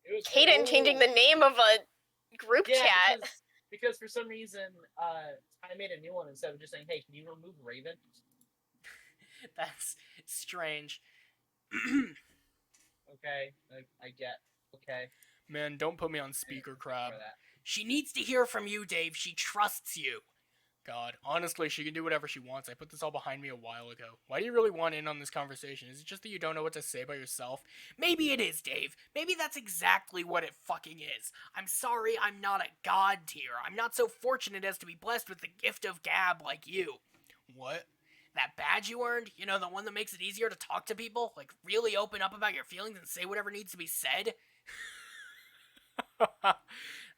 It was Kaden changing the name of a group chat. Because for some reason, I made a new one instead of just saying, "Hey, can you remove Raven?" That's strange. Okay, I get. Okay. Man, don't put me on Speaker Crab. For that. She needs to hear from you, Dave. She trusts you. God, honestly, she can do whatever she wants. I put this all behind me a while ago. Why do you really want in on this conversation? Is it just that you don't know what to say about yourself? Maybe it is, Dave. Maybe that's exactly what it fucking is. I'm sorry I'm not a god tier. I'm not so fortunate as to be blessed with the gift of gab like you. What? That badge you earned? You know, the one that makes it easier to talk to people? Like, really open up about your feelings and say whatever needs to be said?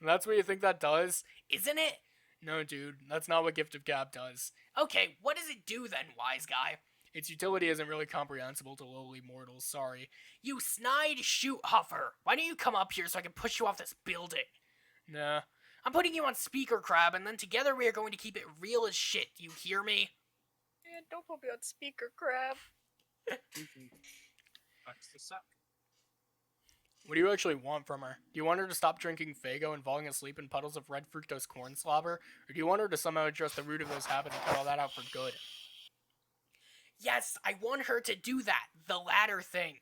That's what you think that does? Isn't it? No, dude, that's not what Gift of Gab does. Okay, what does it do then, wise guy? Its utility isn't really comprehensible to lowly mortals, sorry. You snide shoot huffer! Why don't you come up here so I can push you off this building? Nah. I'm putting you on Speaker Crab, and then together we are going to keep it real as shit, do you hear me? Man, don't put me on Speaker Crab. Fucks this up. What do you actually want from her? Do you want her to stop drinking Faygo and falling asleep in puddles of red fructose corn slobber? Or do you want her to somehow address the root of those habits and cut all that out for good? Yes, I want her to do that. The latter thing.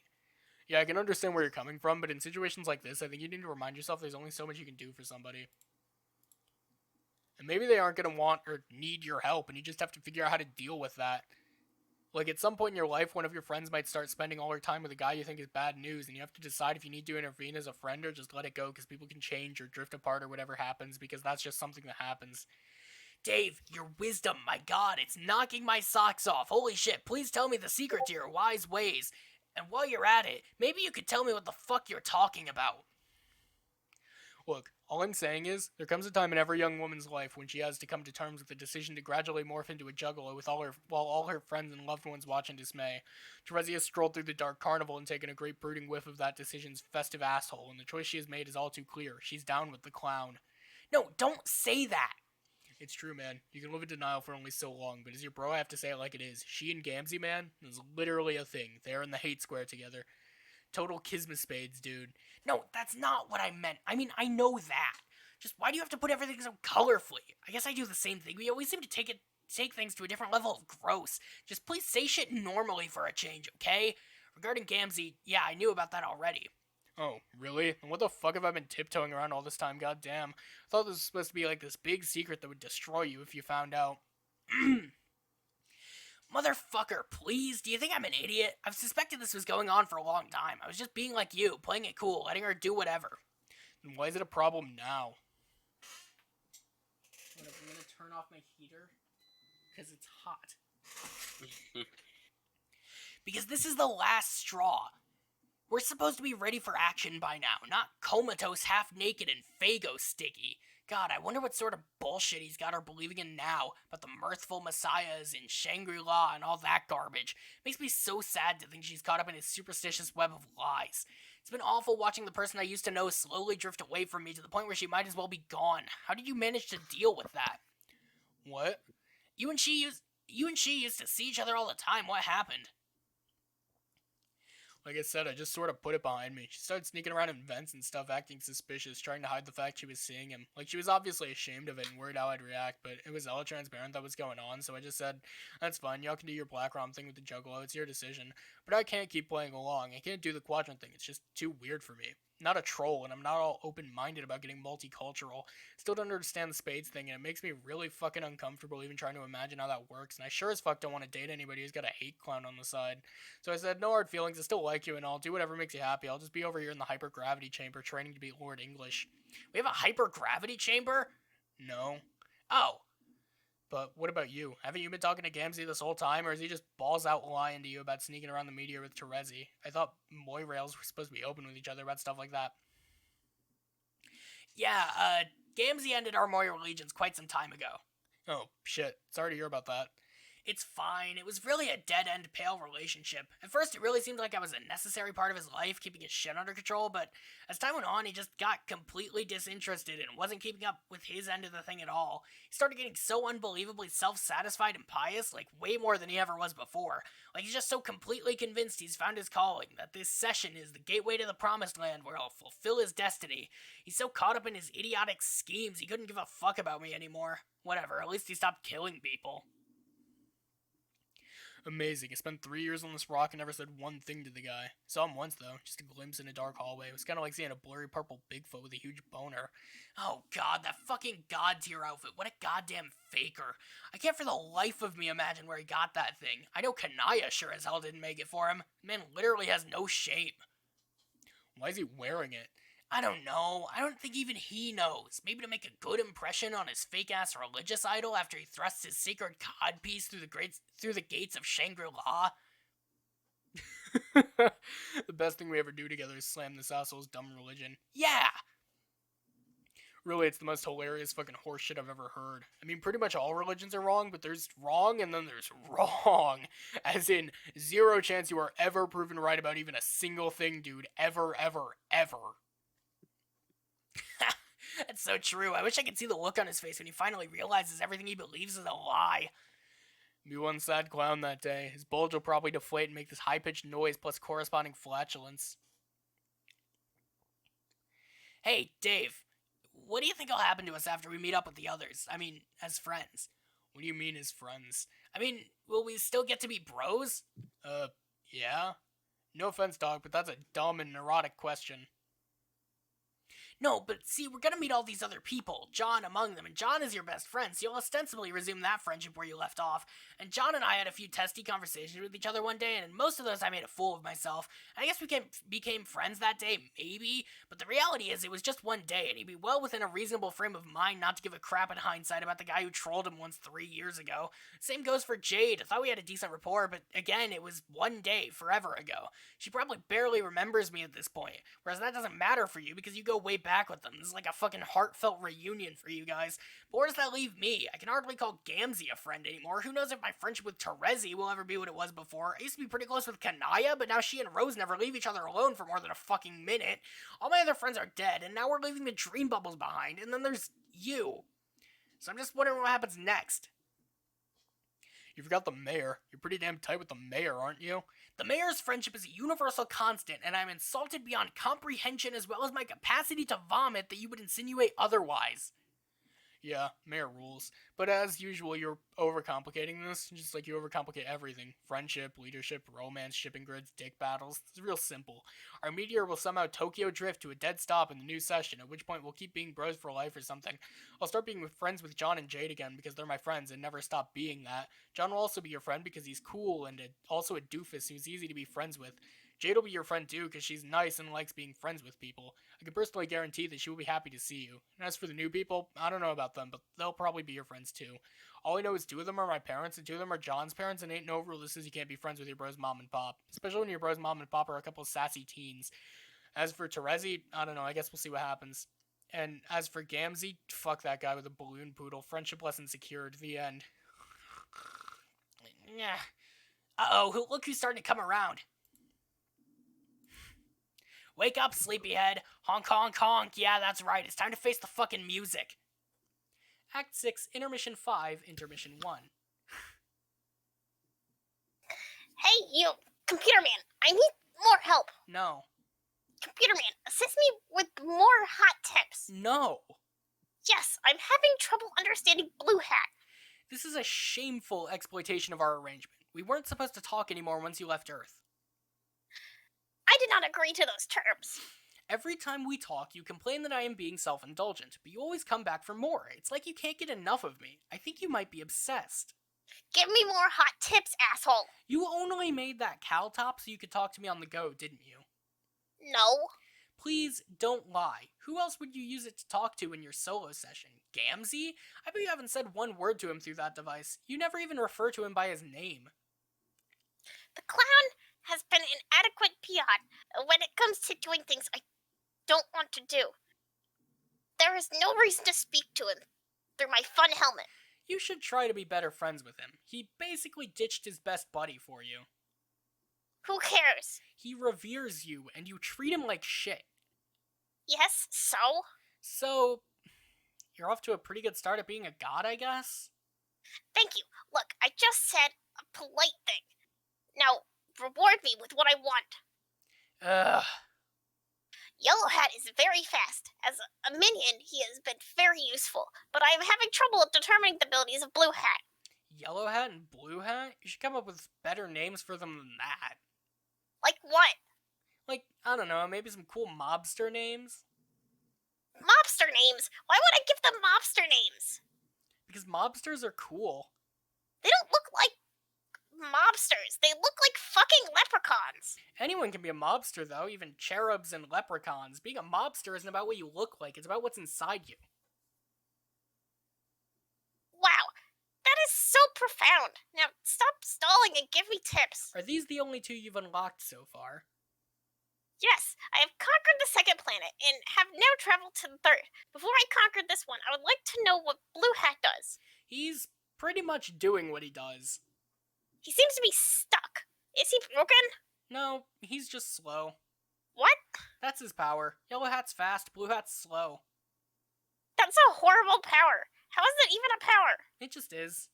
Yeah, I can understand where you're coming from, but in situations like this, I think you need to remind yourself there's only so much you can do for somebody. And maybe they aren't going to want or need your help, and you just have to figure out how to deal with that. Like, at some point in your life, one of your friends might start spending all their time with a guy you think is bad news, and you have to decide if you need to intervene as a friend or just let it go, because people can change or drift apart or whatever happens, because that's just something that happens. Dave, your wisdom, my god, it's knocking my socks off. Holy shit, please tell me the secret to your wise ways. And while you're at it, maybe you could tell me what the fuck you're talking about. Look, all I'm saying is, there comes a time in every young woman's life when she has to come to terms with the decision to gradually morph into a juggalo while all her friends and loved ones watch in dismay. Terezi has strolled through the dark carnival and taken a great brooding whiff of that decision's festive asshole, and the choice she has made is all too clear. She's down with the clown. No, don't say that! It's true, man. You can live in denial for only so long, but as your bro, I have to say it like it is. She and Gamzee, man, is literally a thing. They're in the hate square together. Total kismet spades, dude. No, that's not what I meant. I mean, I know that. Just why do you have to put everything so colorfully? I guess I do the same thing. We always seem to take things to a different level of gross. Just please say shit normally for a change, okay? Regarding Gamzee, yeah, I knew about that already. Oh, really? And what the fuck have I been tiptoeing around all this time, goddamn? I thought this was supposed to be like this big secret that would destroy you if you found out. Motherfucker, please, do you think I'm an idiot? I've suspected this was going on for a long time. I was just being like you, playing it cool, letting her do whatever. Then why is it a problem now? I'm gonna turn off my heater, because it's hot. Because this is the last straw. We're supposed to be ready for action by now, not comatose, half-naked, and Fago sticky. God, I wonder what sort of bullshit he's got her believing in now about the mirthful messiahs and Shangri-La and all that garbage. Makes me so sad to think she's caught up in his superstitious web of lies. It's been awful watching the person I used to know slowly drift away from me to the point where she might as well be gone. How did you manage to deal with that? What? You and she used to see each other all the time. What happened? Like I said, I just sort of put it behind me. She started sneaking around in vents and stuff, acting suspicious, trying to hide the fact she was seeing him. Like, she was obviously ashamed of it and worried how I'd react, but it was hella transparent that was going on, so I just said, that's fine, y'all can do your Black Rom thing with the Juggalo, it's your decision. But I can't keep playing along. I can't do the quadrant thing, it's just too weird for me. Not a troll, and I'm not all open-minded about getting multicultural. Still don't understand the spades thing, and it makes me really fucking uncomfortable even trying to imagine how that works, and I sure as fuck don't want to date anybody who's got a hate clown on the side. So I said, no hard feelings, I still like you and I'll do whatever makes you happy. I'll just be over here in the hypergravity chamber training to be Lord English. We have a hypergravity chamber? No. Oh. But what about you? Haven't you been talking to Gamzee this whole time, or is he just balls out lying to you about sneaking around the meteor with Terezi? I thought Moy Rails were supposed to be open with each other about stuff like that. Yeah, Gamzee ended our Moy allegiance quite some time ago. Oh, shit. Sorry to hear about that. It's fine. It was really a dead-end pale relationship. At first, it really seemed like I was a necessary part of his life, keeping his shit under control, but as time went on, he just got completely disinterested and wasn't keeping up with his end of the thing at all. He started getting so unbelievably self-satisfied and pious, like way more than he ever was before. Like, he's just so completely convinced he's found his calling, that this session is the gateway to the promised land where he'll fulfill his destiny. He's so caught up in his idiotic schemes, he couldn't give a fuck about me anymore. Whatever, at least he stopped killing people. Amazing. I spent 3 years on this rock and never said one thing to the guy. Saw him once, though. Just a glimpse in a dark hallway. It was kind of like seeing a blurry purple Bigfoot with a huge boner. Oh, God, that fucking God tier outfit. What a goddamn faker. I can't for the life of me imagine where he got that thing. I know Kanaya sure as hell didn't make it for him. The man literally has no shame. Why is he wearing it? I don't know. I don't think even he knows. Maybe to make a good impression on his fake-ass religious idol after he thrusts his sacred codpiece through the gates of Shangri-La. The best thing we ever do together is slam this asshole's dumb religion. Yeah! Really, it's the most hilarious fucking horseshit I've ever heard. I mean, pretty much all religions are wrong, but there's wrong and then there's wrong. As in, zero chance you are ever proven right about even a single thing, dude. Ever, ever, ever. That's so true. I wish I could see the look on his face when he finally realizes everything he believes is a lie. Be one sad clown that day. His bulge will probably deflate and make this high-pitched noise plus corresponding flatulence. Hey, Dave. What do you think will happen to us after we meet up with the others? I mean, as friends. What do you mean as friends? I mean, will we still get to be bros? Yeah. No offense, dog, but that's a dumb and neurotic question. No, but see, we're gonna meet all these other people, John among them, and John is your best friend, so you'll ostensibly resume that friendship where you left off. And John and I had a few testy conversations with each other one day, and in most of those I made a fool of myself. And I guess we became friends that day, maybe, but the reality is it was just one day, and he'd be well within a reasonable frame of mind not to give a crap in hindsight about the guy who trolled him once 3 years ago. Same goes for Jade. I thought we had a decent rapport, but again, it was one day, forever ago. She probably barely remembers me at this point, whereas that doesn't matter for you because you go way back with them. This is like a fucking heartfelt reunion for you guys. But where does that leave me? I can hardly call Gamzee a friend anymore. Who knows if my friendship with Terezi will ever be what it was before. I used to be pretty close with Kanaya, but now she and Rose never leave each other alone for more than a fucking minute. All my other friends are dead, and now we're leaving the dream bubbles behind, and then there's you. So I'm just wondering what happens next. You forgot the mayor. You're pretty damn tight with the mayor, aren't you? The mayor's friendship is a universal constant, and I'm insulted beyond comprehension as well as my capacity to vomit that you would insinuate otherwise. Yeah, mayor rules. But as usual, you're overcomplicating this, just like you overcomplicate everything. Friendship, leadership, romance, shipping grids, dick battles. It's real simple. Our meteor will somehow Tokyo drift to a dead stop in the new session, at which point we'll keep being bros for life or something. I'll start being friends with John and Jade again because they're my friends and never stop being that. John will also be your friend because he's cool and also a doofus who's easy to be friends with. Jade will be your friend too because she's nice and likes being friends with people. I can personally guarantee that she will be happy to see you. And as for the new people, I don't know about them, but they'll probably be your friends too. All I know is 2 of them are my parents, and 2 of them are John's parents, and ain't no rule that says you can't be friends with your bro's mom and pop. Especially when your bro's mom and pop are a couple of sassy teens. As for Terezi, I don't know, I guess we'll see what happens. And as for Gamzee, fuck that guy with a balloon poodle. Friendship lesson secured. The end. Yeah. Uh-oh, look who's starting to come around. Wake up, sleepyhead. Honk, honk, honk. Yeah, that's right. It's time to face the fucking music. Act 6, Intermission 5, Intermission 1. Hey, you, Computer Man, I need more help. No. Computer Man, assist me with more hot tips. No. Yes, I'm having trouble understanding Blue Hat. This is a shameful exploitation of our arrangement. We weren't supposed to talk anymore once you left Earth. I did not agree to those terms. Every time we talk, you complain that I am being self-indulgent, but you always come back for more. It's like you can't get enough of me. I think you might be obsessed. Give me more hot tips, asshole. You only made that cowl top so you could talk to me on the go, didn't you? No. Please don't lie. Who else would you use it to talk to in your solo session? Gamzee? I bet you haven't said one word to him through that device. You never even refer to him by his name. The clown has been an adequate peon when it comes to doing things I don't want to do. There is no reason to speak to him through my fun helmet. You should try to be better friends with him. He basically ditched his best buddy for you. Who cares? He reveres you, and you treat him like shit. Yes, so? So, you're off to a pretty good start at being a god, I guess? Thank you. Look, I just said a polite thing. Now, reward me with what I want. Ugh. Yellow Hat is very fast. As a minion, he has been very useful, but I am having trouble determining the abilities of Blue Hat. Yellow Hat and Blue Hat? You should come up with better names for them than that. Like what? Like, I don't know, maybe some cool mobster names? Mobster names? Why would I give them mobster names? Because mobsters are cool. They don't look like mobsters. They look like fucking leprechauns. Anyone can be a mobster, though, even cherubs and leprechauns. Being a mobster isn't about what you look like, it's about what's inside you. Wow, that is so profound. Now, stop stalling and give me tips. Are these the only 2 you've unlocked so far? Yes, I have conquered the second planet and have now traveled to the third. Before I conquered this one, I would like to know what Blue Hat does. He's pretty much doing what he does. He seems to be stuck. Is he broken? No, he's just slow. What? That's his power. Yellow Hat's fast, Blue Hat's slow. That's a horrible power. How is that even a power? It just is.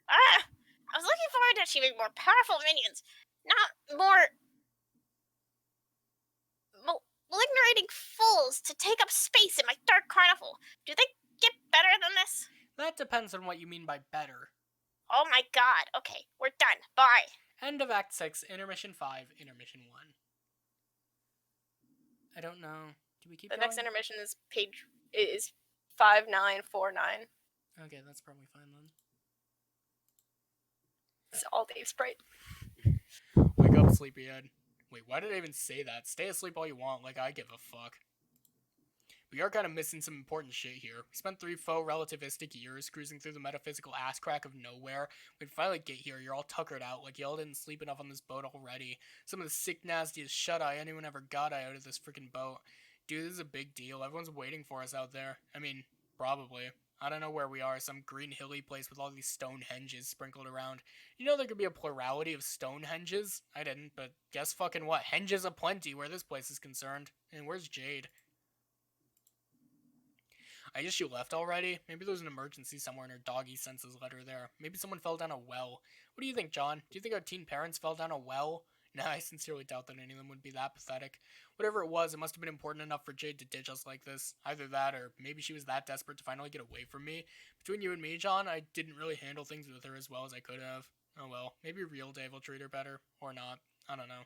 I was looking forward to achieving more powerful minions, not more malignerating fools to take up space in my dark carnival. Do they get better than this? That depends on what you mean by better. Oh my god. Okay, we're done. Bye. End of Act 6, Intermission 5, Intermission 1. I don't know. Do we keep The going? next intermission is 5949. Okay, that's probably fine then. It's all Dave Sprite. Wake up, sleepyhead. Wait, why did I even say that? Stay asleep all you want, like I give a fuck. We are kind of missing some important shit here. We spent 3 faux relativistic years cruising through the metaphysical ass crack of nowhere. We'd finally get here, you're all tuckered out, like y'all didn't sleep enough on this boat already. Some of the sick, nastiest shut-eye anyone ever got out of this freaking boat. Dude, this is a big deal. Everyone's waiting for us out there. I mean, probably. I don't know where we are, some green hilly place with all these Stonehenges sprinkled around. You know there could be a plurality of Stonehenges? I didn't, but guess fucking what? Henges aplenty where this place is concerned. And where's Jade? I guess she left already. Maybe there was an emergency somewhere and her doggy senses led her there. Maybe someone fell down a well. What do you think, John? Do you think our teen parents fell down a well? Nah, I sincerely doubt that any of them would be that pathetic. Whatever it was, it must have been important enough for Jade to ditch us like this. Either that, or maybe she was that desperate to finally get away from me. Between you and me, John, I didn't really handle things with her as well as I could have. Oh well, maybe real Dave will treat her better. Or not. I don't know.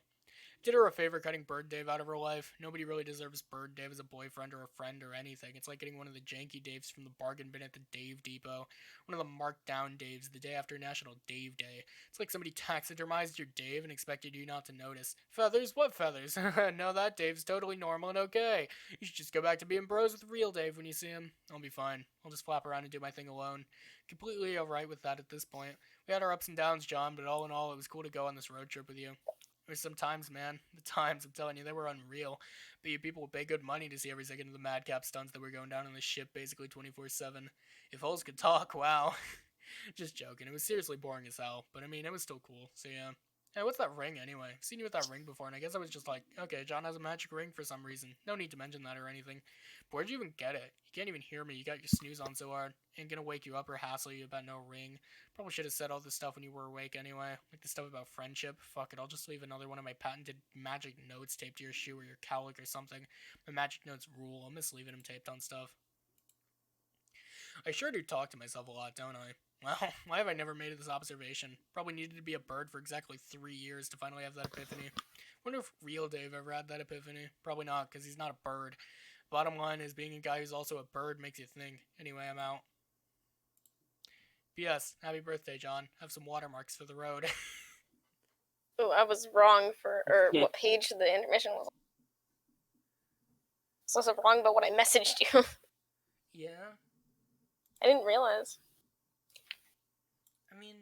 Did her a favor cutting Bird Dave out of her life. Nobody really deserves Bird Dave as a boyfriend or a friend or anything. It's like getting one of the janky Daves from the bargain bin at the Dave Depot. One of the marked down Daves the day after National Dave Day. It's like somebody taxidermized your Dave and expected you not to notice. Feathers? What feathers? No, that Dave's totally normal and okay. You should just go back to being bros with real Dave when you see him. I'll be fine. I'll just flap around and do my thing alone. Completely alright with that at this point. We had our ups and downs, John, but all in all, it was cool to go on this road trip with you. There's some times, man. The times, I'm telling you, they were unreal. But you people would pay good money to see every second of the madcap stunts that were going down on this ship basically 24/7. If hoes could talk, wow. Just joking. It was seriously boring as hell. But I mean, it was still cool. So yeah. Hey, what's that ring anyway? I've seen you with that ring before, and I guess I was just like, okay, John has a magic ring for some reason. No need to mention that or anything. But where'd you even get it? You can't even hear me. You got your snooze on so hard. Ain't gonna wake you up or hassle you about no ring. Probably should have said all this stuff when you were awake anyway. Like the stuff about friendship. Fuck it, I'll just leave another one of my patented magic notes taped to your shoe or your cowlick or something. My magic notes rule. I'll miss leaving them taped on stuff. I sure do talk to myself a lot, don't I? Well, why have I never made this observation? Probably needed to be a bird for exactly 3 years to finally have that epiphany. Wonder if real Dave ever had that epiphany. Probably not, because he's not a bird. Bottom line is, being a guy who's also a bird makes you think. Anyway, I'm out. P.S. Happy birthday, John. Have some watermarks for the road. Oh, I was wrong for what page the intermission was on. So I was wrong about what I messaged you. Yeah? I didn't realize. I mean...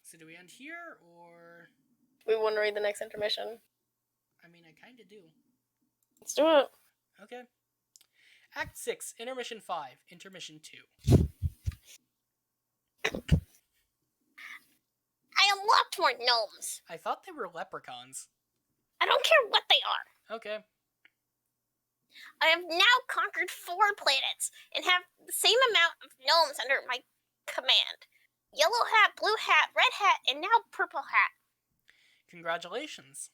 So do we end here, or... We want to read the next intermission. I mean, I kinda do. Let's do it. Okay. Act 6, Intermission 5, Intermission 2. I unlocked more gnomes. I thought they were leprechauns. I don't care what they are. Okay. I have now conquered 4 planets and have the same amount of gnomes under my command. Yellow hat, blue hat, red hat, and now purple hat. Congratulations.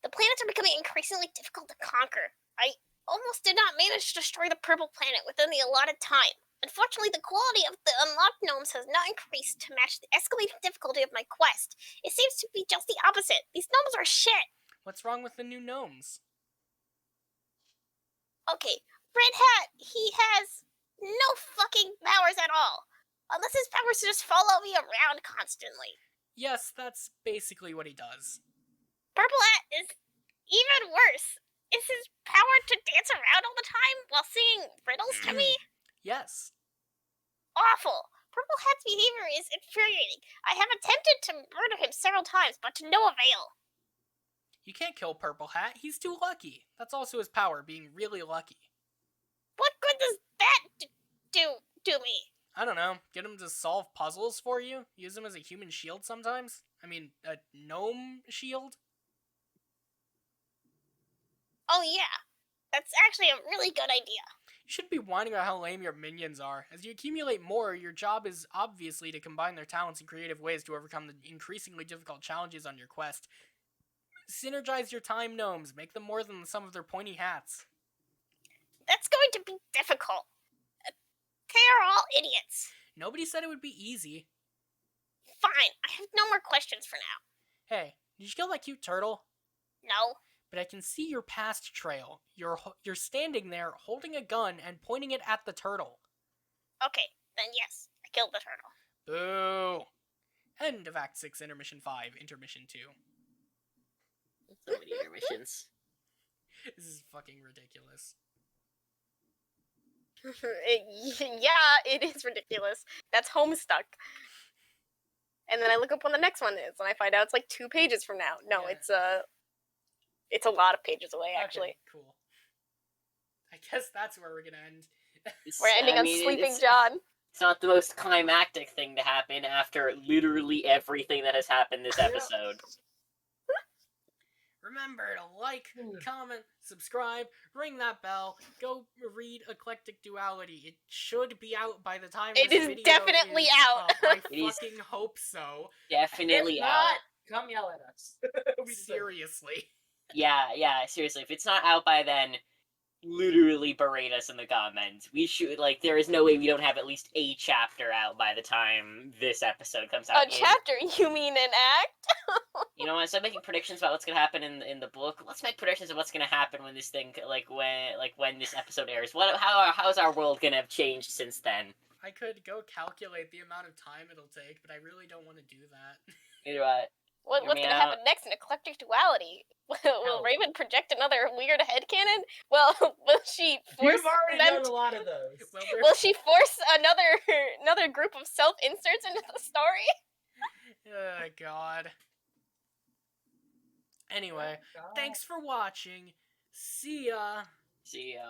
The planets are becoming increasingly difficult to conquer. I almost did not manage to destroy the purple planet within the allotted time. Unfortunately, the quality of the unlocked gnomes has not increased to match the escalating difficulty of my quest. It seems to be just the opposite. These gnomes are shit. What's wrong with the new gnomes? Okay, red hat, he has no fucking powers at all. Unless his powers to just follow me around constantly. Yes, that's basically what he does. Purple hat is even worse. Is his power to dance around all the time while singing riddles to me? Yes. Awful. Purple hat's behavior is infuriating. I have attempted to murder him several times, but to no avail. You can't kill Purple Hat. He's too lucky. That's also his power, being really lucky. What good does that do me? I don't know. Get him to solve puzzles for you? Use him as a human shield sometimes? I mean, a gnome shield? Oh yeah, that's actually a really good idea. You shouldn't be whining about how lame your minions are. As you accumulate more, your job is obviously to combine their talents in creative ways to overcome the increasingly difficult challenges on your quest. Synergize your time gnomes. Make them more than the sum of their pointy hats. That's going to be difficult. They are all idiots. Nobody said it would be easy. Fine, I have no more questions for now. Hey, did you kill that cute turtle? No. But I can see your past trail. You're standing there holding a gun and pointing it at the turtle. Okay, then yes, I killed the turtle. Boo! End of Act 6, Intermission 5, Intermission 2. So many intermissions. This is fucking ridiculous. Yeah, it is ridiculous. That's Homestuck. And then I look up when the next one is, and I find out it's like 2 pages from now. No, Yeah. it's a lot of pages away, actually. Okay, cool. I guess that's where we're gonna end. We're ending on Sleeping John. It's not the most climactic thing to happen after literally everything that has happened this episode. Remember to like, comment, subscribe, ring that bell, go read Eclectic Duality. It should be out by the time It this is video definitely is out. up. I It is fucking hope so. Definitely If out. not, come yell at us. We deserve it. Seriously. Yeah, seriously. If it's not out by then, literally berate us in the comments. We should, like, there is no way we don't have at least a chapter out by the time this episode comes out. A chapter? You mean an act? You know, instead of making predictions about what's gonna happen in the book, let's make predictions of what's gonna happen when this thing, when this episode airs. How's our world gonna have changed since then? I could go calculate the amount of time it'll take, but I really don't want to do that. Either way. What's Hear me gonna out. happen next in Eclectic Duality? Will Hell. Raven project another weird headcanon? Well, will she force You've already them? done a lot of those. Well, Will she force another group of self inserts into the story? oh, God. Anyway, God. thanks for watching. See ya. See ya.